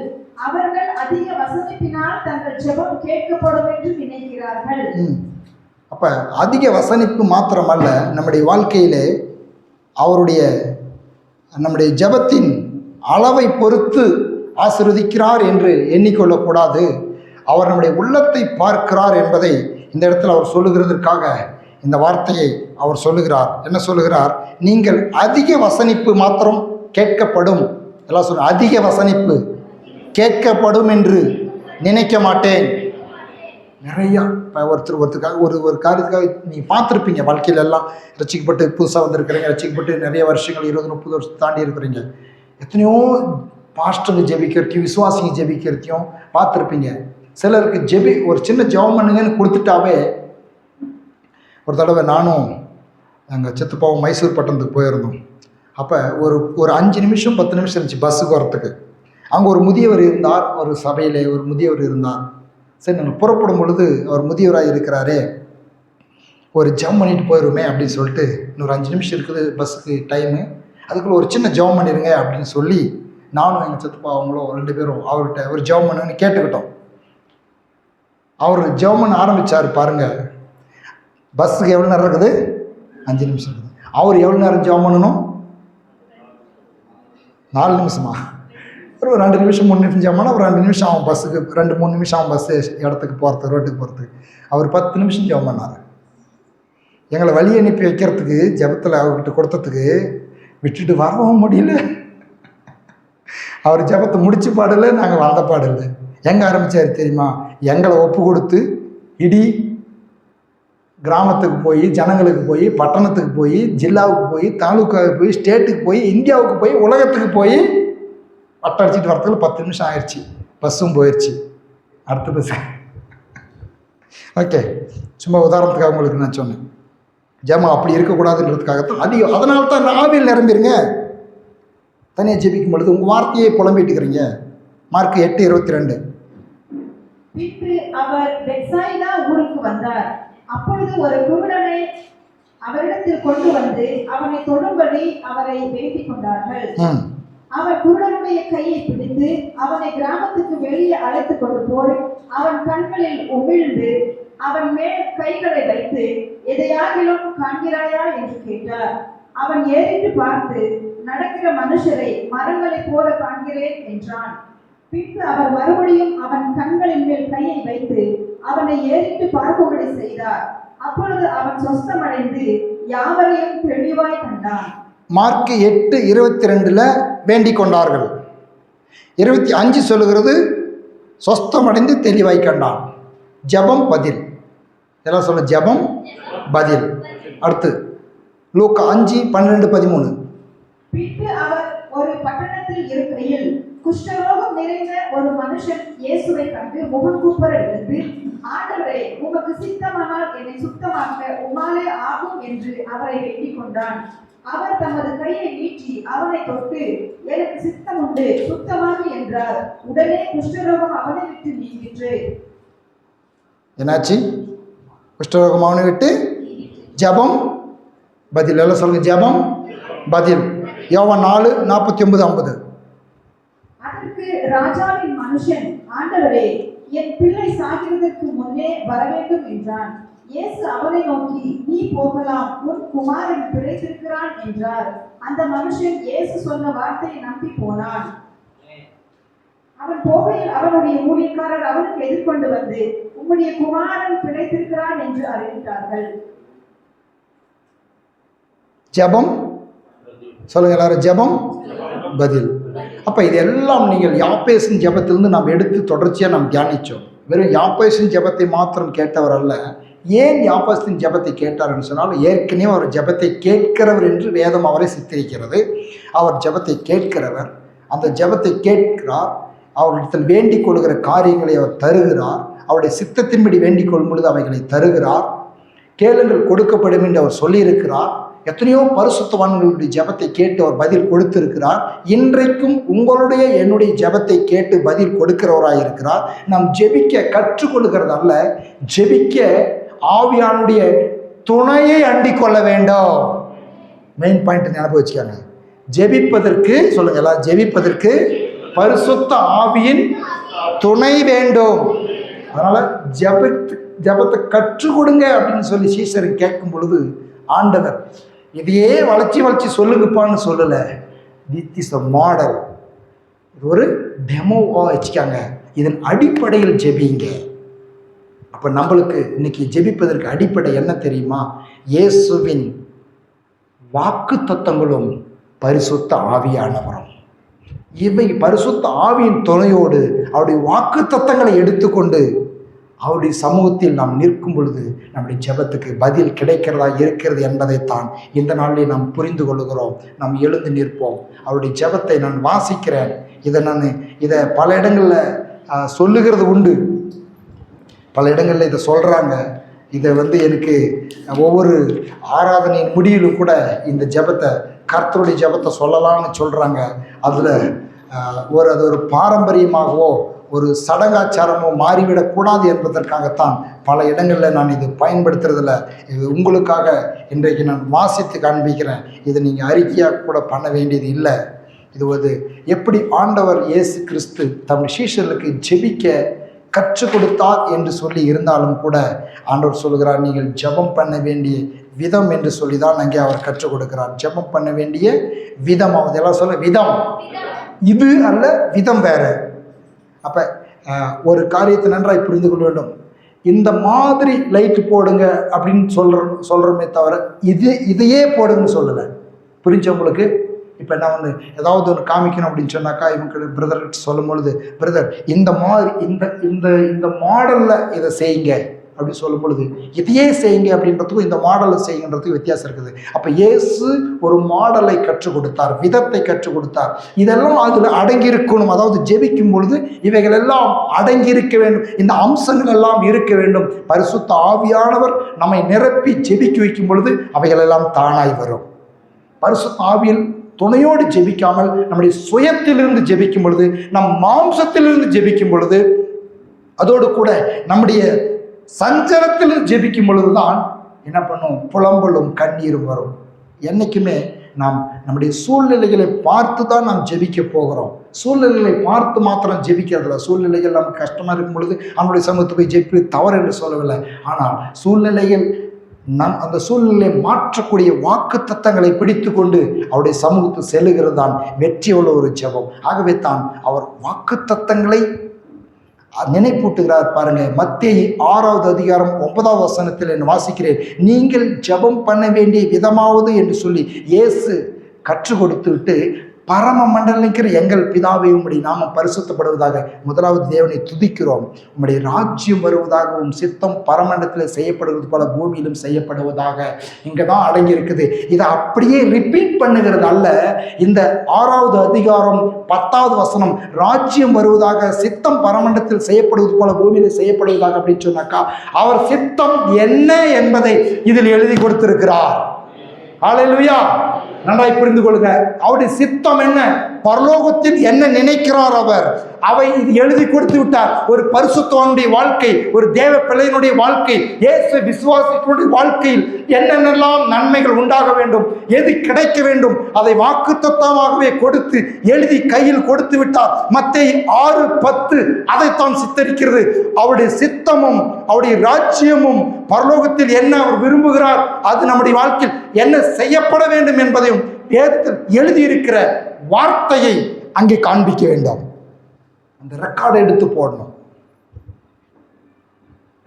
அவர்கள் அதிக வசனிப்பினால் தங்கள் ஜெபம் கேட்கப்படும் என்று நினைக்கிறார்கள். அப்ப அதிக வசனிப்பு மாத்திரமல்ல, நம்முடைய வாழ்க்கையிலே நம்முடைய ஜெபத்தின் அளவை பொறுத்து ஆசீர்வதிக்கிறார் என்று எண்ணிக்கொள்ளக்கூடாது. அவர் நம்முடைய உள்ளத்தை பார்க்கிறார் என்பதை இந்த இடத்துல அவர் சொல்லுகிறதற்காக இந்த வார்த்தையை அவர் சொல்லுகிறார். என்ன சொல்லுகிறார்? நீங்கள் அதிக வசனிப்பு மாத்திரம் கேட்கப்படும், எல்லாம் சொல்ல, அதிக வசனிப்பு கேட்கப்படும் என்று நினைக்க மாட்டேன். நிறையா இப்போ ஒருத்தருக்காக ஒரு காரியத்துக்காக நீங்கள் பார்த்துருப்பீங்க. வாழ்க்கையில எல்லாம் ரசிக்கப்பட்டு புதுசாக வந்திருக்கிறீங்க, ரசிக்கப்பட்டு நிறைய வருஷங்கள் 20-30 வருஷம் தாண்டி இருக்கிறீங்க. எத்தனையோ பாஸ்டருங்க ஜெபிக்கிறதையும் விசுவாசிங்க ஜெபிக்கிறதையும் பார்த்துருப்பீங்க. சிலருக்கு ஒரு சின்ன ஜெபம் பண்ணுங்கன்னு கொடுத்துட்டாவே. ஒரு தடவை நானும் எங்கள் சித்தப்பாவும் மைசூர் பட்டணத்துக்கு போயிருந்தோம். அப்போ ஒரு 5 நிமிஷம் 10 நிமிஷம் இருந்துச்சு பஸ்ஸுக்கு வரத்துக்கு. அங்கே ஒரு முதியவர் இருந்தார், ஒரு சபையில் ஒரு முதியவர் இருந்தார். சரி, நாங்கள் புறப்படும் பொழுது அவர் முதியவராக இருக்கிறாரே, ஒரு ஜெபம் பண்ணிட்டு போயிடுவோமே அப்படின்னு சொல்லிட்டு, இன்னொரு 5 நிமிஷம் இருக்குது பஸ்ஸுக்கு டைமு, அதுக்குள்ளே ஒரு சின்ன ஜெபம் பண்ணிடுங்க அப்படின்னு சொல்லி நானும் எங்கள் சித்தப்பா அவங்களும் 2 பேரும் அவர்கிட்ட ஒரு ஜெபம் பண்ணுன்னு கேட்டுக்கிட்டோம். அவர் ஜெபம் பண்ண ஆரம்பித்தார். பாருங்கள், பஸ்ஸுக்கு எவ்வளோ நேரம் இருக்குது? 5 நிமிஷம் இருக்குது. அவர் எவ்வளோ நேரம் ஜெபம் பண்ணணும்? 4 நிமிஷமா? ஒரு 2 நிமிஷம் 3 நிமிஷம் ஜெபம் பண்ணால் ஒரு 2 நிமிஷம் ஆகும் பஸ்ஸுக்கு, 2-3 நிமிஷம் ஆகும் பஸ்ஸு இடத்துக்கு போகிறதுக்கு, ரோட்டுக்கு போகிறதுக்கு. அவர் 10 நிமிஷம் ஜெபம் பண்ணார். எங்களை வழி அனுப்பி வைக்கிறதுக்கு ஜெபத்தில் அவர்கிட்ட கொடுத்ததுக்கு விட்டுட்டு வரவும் முடியல. அவர் ஜெபத்தை முடிச்சு பாடலை, நாங்கள் வந்த பாடலை. எங்கே ஆரம்பித்தார் தெரியுமா? எங்களை ஒப்பு கொடுத்து இடி கிராமத்துக்கு போய், ஜனங்களுக்கு போய், பட்டணத்துக்கு போய், ஜில்லாவுக்கு போய், தாலுக்காவுக்கு போய், ஸ்டேட்டுக்கு போய், இந்தியாவுக்கு போய், உலகத்துக்கு போய் பட்டம் அடிச்சுட்டு வரத்துக்குள்ள 10 நிமிஷம் ஆயிடுச்சு. பஸ்ஸும் போயிடுச்சு. அடுத்த பஸ். ஓகே, சும்மா உதாரணத்துக்காக உங்களுக்கு நான் சொன்னேன். ஜெபம் அப்படி இருக்கக்கூடாதுன்றதுக்காகத்தான் அதிகம். அதனால தான் ஆவியில் நிரம்பிடுங்க. தனியாக ஜெபிக்கும் பொழுது உங்கள் வார்த்தையை புலம்பிட்டுக்கிறீங்க. மார்க் 8:22. பின்பு அவர் பெத்சாயிதா ஊருக்கு வந்தார். அப்பொழுது ஒரு குருடனை அவரிடத்தில் கொண்டு வந்து அவனை தொடும்படி அவரை வேண்டிக் கொண்டார்கள். அவர் குருடனுடைய கையை பிடித்து அவனை கிராமத்துக்கு வெளியே அழைத்து கொண்டு போய் அவன் கண்களில் உமிழ்ந்து அவன் மேல் கைகளை வைத்து, எதையாகிலும் காண்கிறாயா என்று கேட்டார். அவன் ஏறிட்டு பார்த்து, நடக்கிற மனுஷரை மரங்களைப் போல காண்கிறேன் என்றான். பின்பு அவர் மறுபடியும் அவன் கண்களின் மேல் கையை வைத்து அவனை ஏறிட்டு பார்க்கும்படி செய்தார். அப்பொழுது அவன் சொஸ்தமடைந்து யாவரையும் தெளிவாய் கண்டான். மார்க் 8:22 வேண்டிக் கொண்டார்கள். 25 சொல்லுகிறது சொஸ்தமடைந்து தெளிவாய் கண்டான். ஜெபம் பதில். எல்லாம் சொல்ல, ஜெபம் பதில். அடுத்து லூக்கா 5:12-13. பின்பு அவர் ஒரு பட்டணத்தில் இருக்கையில் குஷ்டரோகம் நிறைந்த ஒரு மனுஷன் இயேசுவை கண்டு முகங்குப்புற விழுந்து, ஆண்டவரே, உமக்கு சித்தமானால் என்னை சுத்தமாக்க உம்மாலே ஆகும் என்று அவரை வேண்டிக் கொண்டான். அவர் தமது கையை நீட்டி அவனை தொட்டு, எனக்கு சித்தம் உண்டு, சுத்தமாகு என்றார். உடனே குஷ்டரோகம் அவனை விட்டு நீங்கிற்று. என்னாச்சு? குஷ்டரோகம் அவனை விட்டு ஜெபம் பதில். எல்லாம் சொல்லுங்க, ஜெபம் பதில். யோவான் 4:49-50. அதற்கு ராஜாவின் மனுஷன், ஆண்டவரே, என் பிள்ளை சாகிறதற்கு முன்னே வர வேண்டும் என்றான். இயேசு அவனை நோக்கி, நீ போகலாம், உன் குமாரன் பிழைத்திருக்கிறான் என்றார். அந்த மனுஷன் இயேசு சொன்ன வார்த்தையை நம்பி போனான். அவன் போகையில் அவனுடைய ஊழியக்காரர் அவனுக்கு எதிர்கொண்டு வந்து, உம்முடைய குமாரன் பிழைத்திருக்கிறான் என்று அறிவித்தார்கள். ஜெபம் சொல்லுங்க எல்லாரும், ஜெபம் பதில். அப்ப இது எல்லாம் நீங்கள் யாப்பேசின் ஜெபத்திலிருந்து நாம் எடுத்து தொடர்ச்சியா நாம் தியானிச்சோம். வெறும் யாப்பேசின் ஜெபத்தை மாத்திரம் கேட்டவர் அல்ல. ஏன் யாப்பேசின் ஜெபத்தை கேட்டார்னு சொன்னால், ஏற்கனவே அவர் ஜெபத்தை கேட்கிறவர் என்று வேதம் அவரை சித்தரிக்கிறது. அவர் ஜெபத்தை கேட்கிறவர், அந்த ஜெபத்தை கேட்கிறார். அவரிடத்தில் வேண்டிக் கொள்கிற காரியங்களை அவர் தருகிறார். அவருடைய சித்தத்தின்படி வேண்டிக் கொள்ளும் பொழுது அவைகளை தருகிறார். கேளுங்கள் கொடுக்கப்படும் என்று அவர் சொல்லியிருக்கிறார். எத்தனையோ பரிசுத்தவான்களுடைய ஜெபத்தை கேட்டு அவர் பதில் கொடுத்திருக்கிறார். இன்றைக்கும் உங்களுடைய என்னுடைய ஜெபத்தை கேட்டு பதில் கொடுக்கிறவராக இருக்கிறார். நாம் ஜெபிக்க கற்றுக்கொள்கிறது அல்ல, ஜெபிக்க ஆவியானுடைய துணையை அண்டிக் கொள்ள வேண்டும். மெயின் பாயிண்ட் ஞாபகம் வச்சுக்காங்க. ஜெபிப்பதற்கு சொல்லுங்க எல்லாம், ஜெபிப்பதற்கு பரிசுத்த ஆவியின் துணை வேண்டும். அதனால ஜெபத்தை கற்றுக் கொடுங்க அப்படின்னு சொல்லி சீசருக்கு கேட்கும் பொழுது ஆண்டவர் இதையே வளைச்சி சொல்லுங்கப்பான்னு சொல்லலை. This is a model. இது ஒரு டெமோவாக வச்சுக்காங்க. இதன் அடிப்படையில் ஜெபிங்க. அப்போ நம்மளுக்கு இன்னைக்கு ஜெபிப்பதற்கு அடிப்படை என்ன தெரியுமா? இயேசுவின் வாக்கு தத்தங்களும் பரிசுத்த ஆவியானவரும். இவை பரிசுத்த ஆவியின் துணையோடு அவருடைய வாக்கு தத்தங்களை எடுத்துக்கொண்டு அவருடைய சமூகத்தில் நாம் நிற்கும் பொழுது நம்முடைய ஜெபத்துக்கு பதில் கிடைக்கிறதா இருக்கிறது என்பதைத்தான் இந்த நாளிலே நாம் புரிந்து கொள்கிறோம். நாம் எழுந்து நிற்போம். அவருடைய ஜெபத்தை நான் வாசிக்கிறேன். இதை பல இடங்களில் சொல்லுகிறது உண்டு. பல இடங்களில் இதை சொல்கிறாங்க. இதை எனக்கு ஒவ்வொரு ஆராதனையின் முடிவிலும் கூட இந்த ஜெபத்தை, கர்த்தருடைய ஜெபத்தை சொல்லலாம்னு சொல்கிறாங்க. அதில் அது ஒரு பாரம்பரியமாகவோ ஒரு சடங்காச்சாரமோ மாறிவிடக்கூடாது என்பதற்காகத்தான் பல இடங்களில் நான் இது பயன்படுத்துறதில்ல. இது உங்களுக்காக இன்றைக்கு நான் வாசித்து காண்பிக்கிறேன். இதை நீங்கள் அறிக்கையாக கூட பண்ண வேண்டியது இல்லை. இது எப்படி ஆண்டவர் இயேசு கிறிஸ்து தம் சீஷர்களுக்கு ஜெபிக்க கற்றுக் கொடுத்தார் என்று சொல்லி இருந்தாலும் கூட ஆண்டவர் சொல்கிறார், நீங்கள் ஜெபம் பண்ண வேண்டிய விதம் என்று சொல்லி தான் அங்கே அவர் கற்றுக் கொடுக்கிறார். ஜெபம் பண்ண வேண்டிய விதம், அதெல்லாம் சொல்ல விதம் இது அல்ல, விதம் வேற. அப்போ ஒரு காரியத்தை நன்றாய் புரிந்து கொள்ள வேண்டும். இந்த மாதிரி லைட்டு போடுங்க அப்படின்னு சொல்கிறோமே தவிர இதையே போடுங்கன்னு சொல்லலை. புரிஞ்சவங்களுக்கு இப்போ நான் ஏதாவது ஒன்று காமிக்கணும் அப்படின்னு சொன்னாக்கா இவங்க பிரதர்கிட்ட சொல்லும் பொழுது, பிரதர் இந்த மாதிரி இந்த மாடலில் இதை செய்யுங்க அப்படின்னு சொல்லும் பொழுது, இதையே செய்யுங்க அப்படின்றதுக்கும் இந்த மாடலை செய்யுன்றதுக்கும் வித்தியாசம் இருக்குது. அப்போ இயேசு ஒரு மாடலை கற்றுக் கொடுத்தார், விதத்தை கற்றுக் கொடுத்தார். இதெல்லாம் அதில் அடங்கியிருக்கணும். அதாவது ஜெபிக்கும் பொழுது இவைகள் எல்லாம் அடங்கியிருக்க வேண்டும். இந்த அம்சங்கள் எல்லாம் இருக்க வேண்டும். பரிசுத்த ஆவியானவர் நம்மை நிரப்பி ஜெபிக்க வைக்கும் பொழுது அவைகள் எல்லாம் தானாய் வரும். பரிசுத்த ஆவியில் துணையோடு ஜெபிக்காமல் நம்முடைய சுயத்திலிருந்து ஜெபிக்கும் பொழுது, நம் மாம்சத்திலிருந்து ஜெபிக்கும் பொழுது, அதோடு கூட நம்முடைய சஞ்சலத்தில் ஜெபிக்கும் பொழுதுதான் என்ன பண்ணும்? புலம்பலும் கண்ணீரும் வரும். என்னைக்குமே நாம் நம்முடைய சூழ்நிலைகளை பார்த்து தான் நாம் ஜெபிக்க போகிறோம். சூழ்நிலைகளை பார்த்து மாத்திரம் ஜெபிக்கிறதில்ல. சூழ்நிலைகள் நமக்கு கஷ்டமாக இருக்கும் பொழுது அவனுடைய சமூகத்தை போய் ஜெபி தவறு என்று சொல்லவில்லை. ஆனால் சூழ்நிலைகள் அந்த சூழ்நிலையை மாற்றக்கூடிய வாக்கு தத்தங்களை பிடித்து கொண்டு அவருடைய சமூகத்தை செல்லுகிறது தான் வெற்றி உள்ள ஒரு ஜெபம். ஆகவே தான் அவர் வாக்கு தத்தங்களை நினைப்பூட்டுகிறார். பாருங்க, மத்தேயு 6வது அதிகாரம் 9வது வசனத்தில் நான் வாசிக்கிறேன். நீங்கள் ஜெபம் பண்ண வேண்டிய விதமாவது என்று சொல்லி இயேசு கற்றுக் கொடுத்து விட்டு பரம மண்டலிக்கிற எங்கள் பிதாவை உம்முடைய நாமம் பரிசுத்தப்படுவதாக. முதலாவது தேவனை துதிக்கிறோம். உம்முடைய ராஜ்யம் வருவதாகவும் சித்தம் பரமண்டலத்தில் செய்யப்படுவது போல பூமியிலும் செய்யப்படுவதாக. இங்கே தான் அடங்கி இருக்குது. இதை அப்படியே ரிப்பீட் பண்ணுகிறது அல்ல. இந்த 6வது அதிகாரம் 10வது வசனம், ராஜ்யம் வருவதாக சித்தம் பரமண்டலத்தில் செய்யப்படுவது போல பூமியில் செய்யப்படுவதாக அப்படின்னு சொன்னாக்கா, அவர் சித்தம் என்ன என்பதை இதில் எழுதி கொடுத்திருக்கிறார். ஹல்லேலூயா. நன்றாய் புரிந்து கொள்ளுங்க. அவருடைய சித்தம் என்ன, பரலோகத்தில் என்ன நினைக்கிறார் அவர், அவை இது எழுதி கொடுத்து விட்டார். ஒரு பரிசுத்தவானுடைய வாழ்க்கை, ஒரு தேவ பிள்ளையினுடைய வாழ்க்கை, இயேசு விசுவாசிகளுடைய வாழ்க்கையில் என்னென்னலாம் நன்மைகள் உண்டாக வேண்டும், எது கிடைக்க வேண்டும், அதை வாக்குத்தத்தமாகவே கொடுத்து எழுதி கையில் கொடுத்து விட்டார். மத்தேயு 6:10 அதைத்தான் சித்தரிக்கிறது. அவருடைய சித்தமும் அவருடைய ராஜ்யமும் பரலோகத்தில் என்ன அவர் விரும்புகிறார், அது நம்முடைய வாழ்க்கையில் என்ன செய்யப்பட வேண்டும் என்பதையும் வேதத்தில் எழுதியிருக்கிற வார்த்தையை அங்கே காண்பிக்க வேண்டும். அந்த ரெக்கார்டை எடுத்து போடணும்,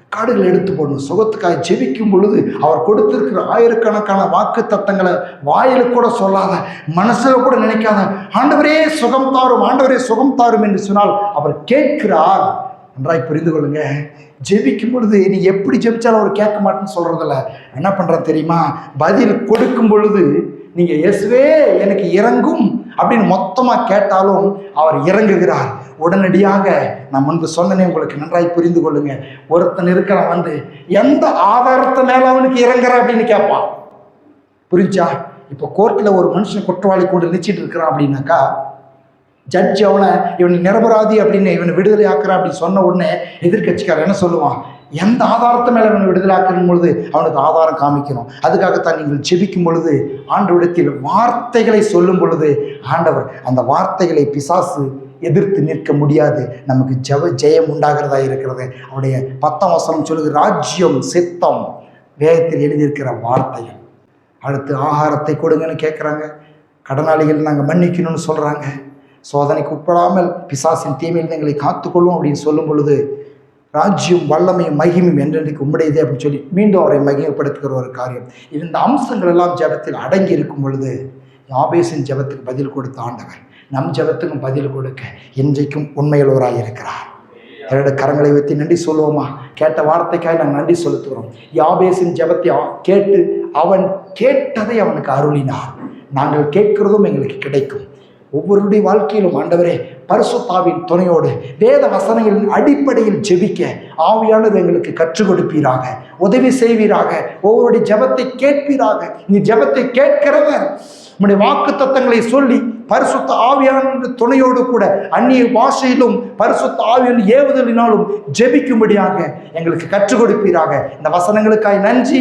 ரெக்கார்டுகள் எடுத்து போடணும். சுகத்துக்காக ஜெபிக்கும் பொழுது அவர் கொடுத்திருக்கிற ஆயிரக்கணக்கான வாக்கு தத்தங்களை வாயில கூட சொல்லாத, மனசுல கூட நினைக்காத, ஆண்டவரே சுகம் தாரும், ஆண்டவரே சுகம் தாரும் என்று சொன்னால் அவர் கேட்கிறார். நன்றாய் புரிந்து கொள்ளுங்க. ஜெபிக்கும் பொழுது நீ எப்படி ஜெபிச்சாலும் அவர் கேட்க மாட்டேன்னு சொல்றதில்ல. என்ன பண்ற தெரியுமா, பதில் கொடுக்கும் பொழுது நீங்க இயேசுவே எனக்கு இறங்கும் அப்படின்னு மொத்தமா கேட்டாலும் அவர் இறங்குகிறார் உடனடியாக. நான் முன்பு சொன்னனே, உங்களுக்கு நன்றாய் புரிந்து கொள்ளுங்க. ஒருத்தன் இருக்கிறான் வந்து எந்த ஆதாரத்தை மேல அவனுக்கு இறங்குற அப்படின்னு கேட்பான். புரிஞ்சா? இப்போ கோர்ட்டில் ஒரு மனுஷன் குற்றவாளி கொண்டு நினைச்சிட்டு இருக்கிறான் அப்படின்னாக்கா, ஜட்ஜ் அவனை இவன் நிரபராதி அப்படின்னு இவனை விடுதலை ஆக்குறான் அப்படின்னு சொன்ன உடனே எதிர்கட்சிக்காரர் என்ன சொல்லுவான், எந்த ஆதாரத்தை மேலே அவனை விடுதலை ஆக்கணும் பொழுது அவனுக்கு ஆதாரம் காமிக்கணும். அதுக்காகத்தான் நீங்கள் ஜெபிக்கும் பொழுது ஆண்டவரிடத்தில் வார்த்தைகளை சொல்லும் பொழுது ஆண்டவர் அந்த வார்த்தைகளை பிசாசு எதிர்த்து நிற்க முடியாது. நமக்கு ஜெயம் உண்டாகிறதா இருக்கிறது. அவருடைய 10ஆம் வசனம் சொல்லுது, ராஜ்யம் சித்தம் வேதத்தில் எழுதியிருக்கிற வார்த்தைகள். அடுத்து ஆகாரத்தை கொடுங்கன்னு கேட்குறாங்க. கடனாளிகள் நாங்கள் மன்னிக்கணும்னு சொல்கிறாங்க. சோதனைக்கு உட்படாமல் பிசாசின் தீமையில் எங்களை காத்துக்கொள்ளும் அப்படின்னு சொல்லும் பொழுது, ராஜ்யம் வல்லமையும் மகிமையும் என்றென்றைக்கு உம்முடையதே அப்படின்னு சொல்லி மீண்டும் அவரை மகிமைப்படுத்துகிற ஒரு காரியம். இந்த அம்சங்கள் எல்லாம் ஜெபத்தில் அடங்கி இருக்கும் பொழுது யாபேசின் ஜெபத்துக்கு பதில் கொடுத்த ஆண்டவர் நம் ஜெபத்துக்கும் பதில் கொடுக்க இன்றைக்கும் உண்மையுள்ளவராக இருக்கிறார். இரண்டு கரங்களை வைத்து நன்றி சொல்லுவோமா? கேட்ட வார்த்தைக்காக நாங்கள் நன்றி செலுத்துகிறோம். யாபேசின் ஜெபத்தை கேட்டு அவன் கேட்டதை அவனுக்கு அருளினார். நாங்கள் கேட்கிறதும் எங்களுக்கு கிடைக்கும். ஒவ்வொருடைய வாழ்க்கையிலும் ஆண்டவரே பரிசுத்தாவின் துணையோடு வேத வசனங்களின் அடிப்படையில் ஜெபிக்க ஆவியானவர் எங்களுக்கு கற்றுக் கொடுப்பீராக, உதவி செய்வீராக. ஒவ்வொருடைய ஜெபத்தை கேட்பீராக. நீ ஜெபத்தை கேட்கிறவர் நம்முடைய வாக்கு தத்தங்களை சொல்லி பரிசுத்த ஆவியான துணையோடு கூட அந்நிய பாஷையிலும் பரிசுத்த ஆவியின் ஏவுதலினாலும் ஜெபிக்கும்படியாக எங்களுக்கு கற்றுக் கொடுப்பீராக. இந்த வசனங்களுக்காய் நன்றி.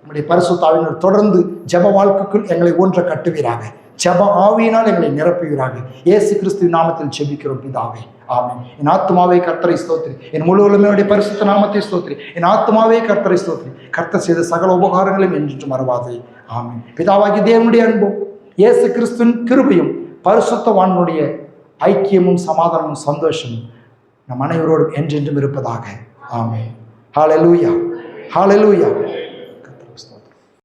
நம்முடைய பரிசுத்த ஆவியினர் தொடர்ந்து ஜெப வாழ்க்கைக்குள் எங்களை ஒன்றை கட்டுவீராக. ஜெப ஆவியினால் எங்களை நிரப்புவீராக. இயேசு கிறிஸ்துவின் நாமத்தில் ஜெபிக்கிறோம் பிதாவே, ஆமென். என் ஆத்துமாவே கர்த்தரை ஸ்தோத்திரி, என் முழு உள்ளமையுடைய பரிசுத்த நாமத்தை ஸ்தோத்திரி. என் ஆத்துமாவே கர்த்தரை ஸ்தோத்திரி, கர்த்தர் செய்த சகல உபகாரங்களையும் என்றும் மறவாதே, ஆமென். பிதாவாகிய தேவனுடைய அன்பும் இயேசு கிறிஸ்துவின் கிருபையும் பரிசுத்தவானுடைய ஐக்கியமும் சமாதானமும் சந்தோஷமும் நம் அனைவரோடும் என்றென்றும் இருப்பதாக, ஆமென். ஹல்லேலூயா, ஹல்லேலூயா.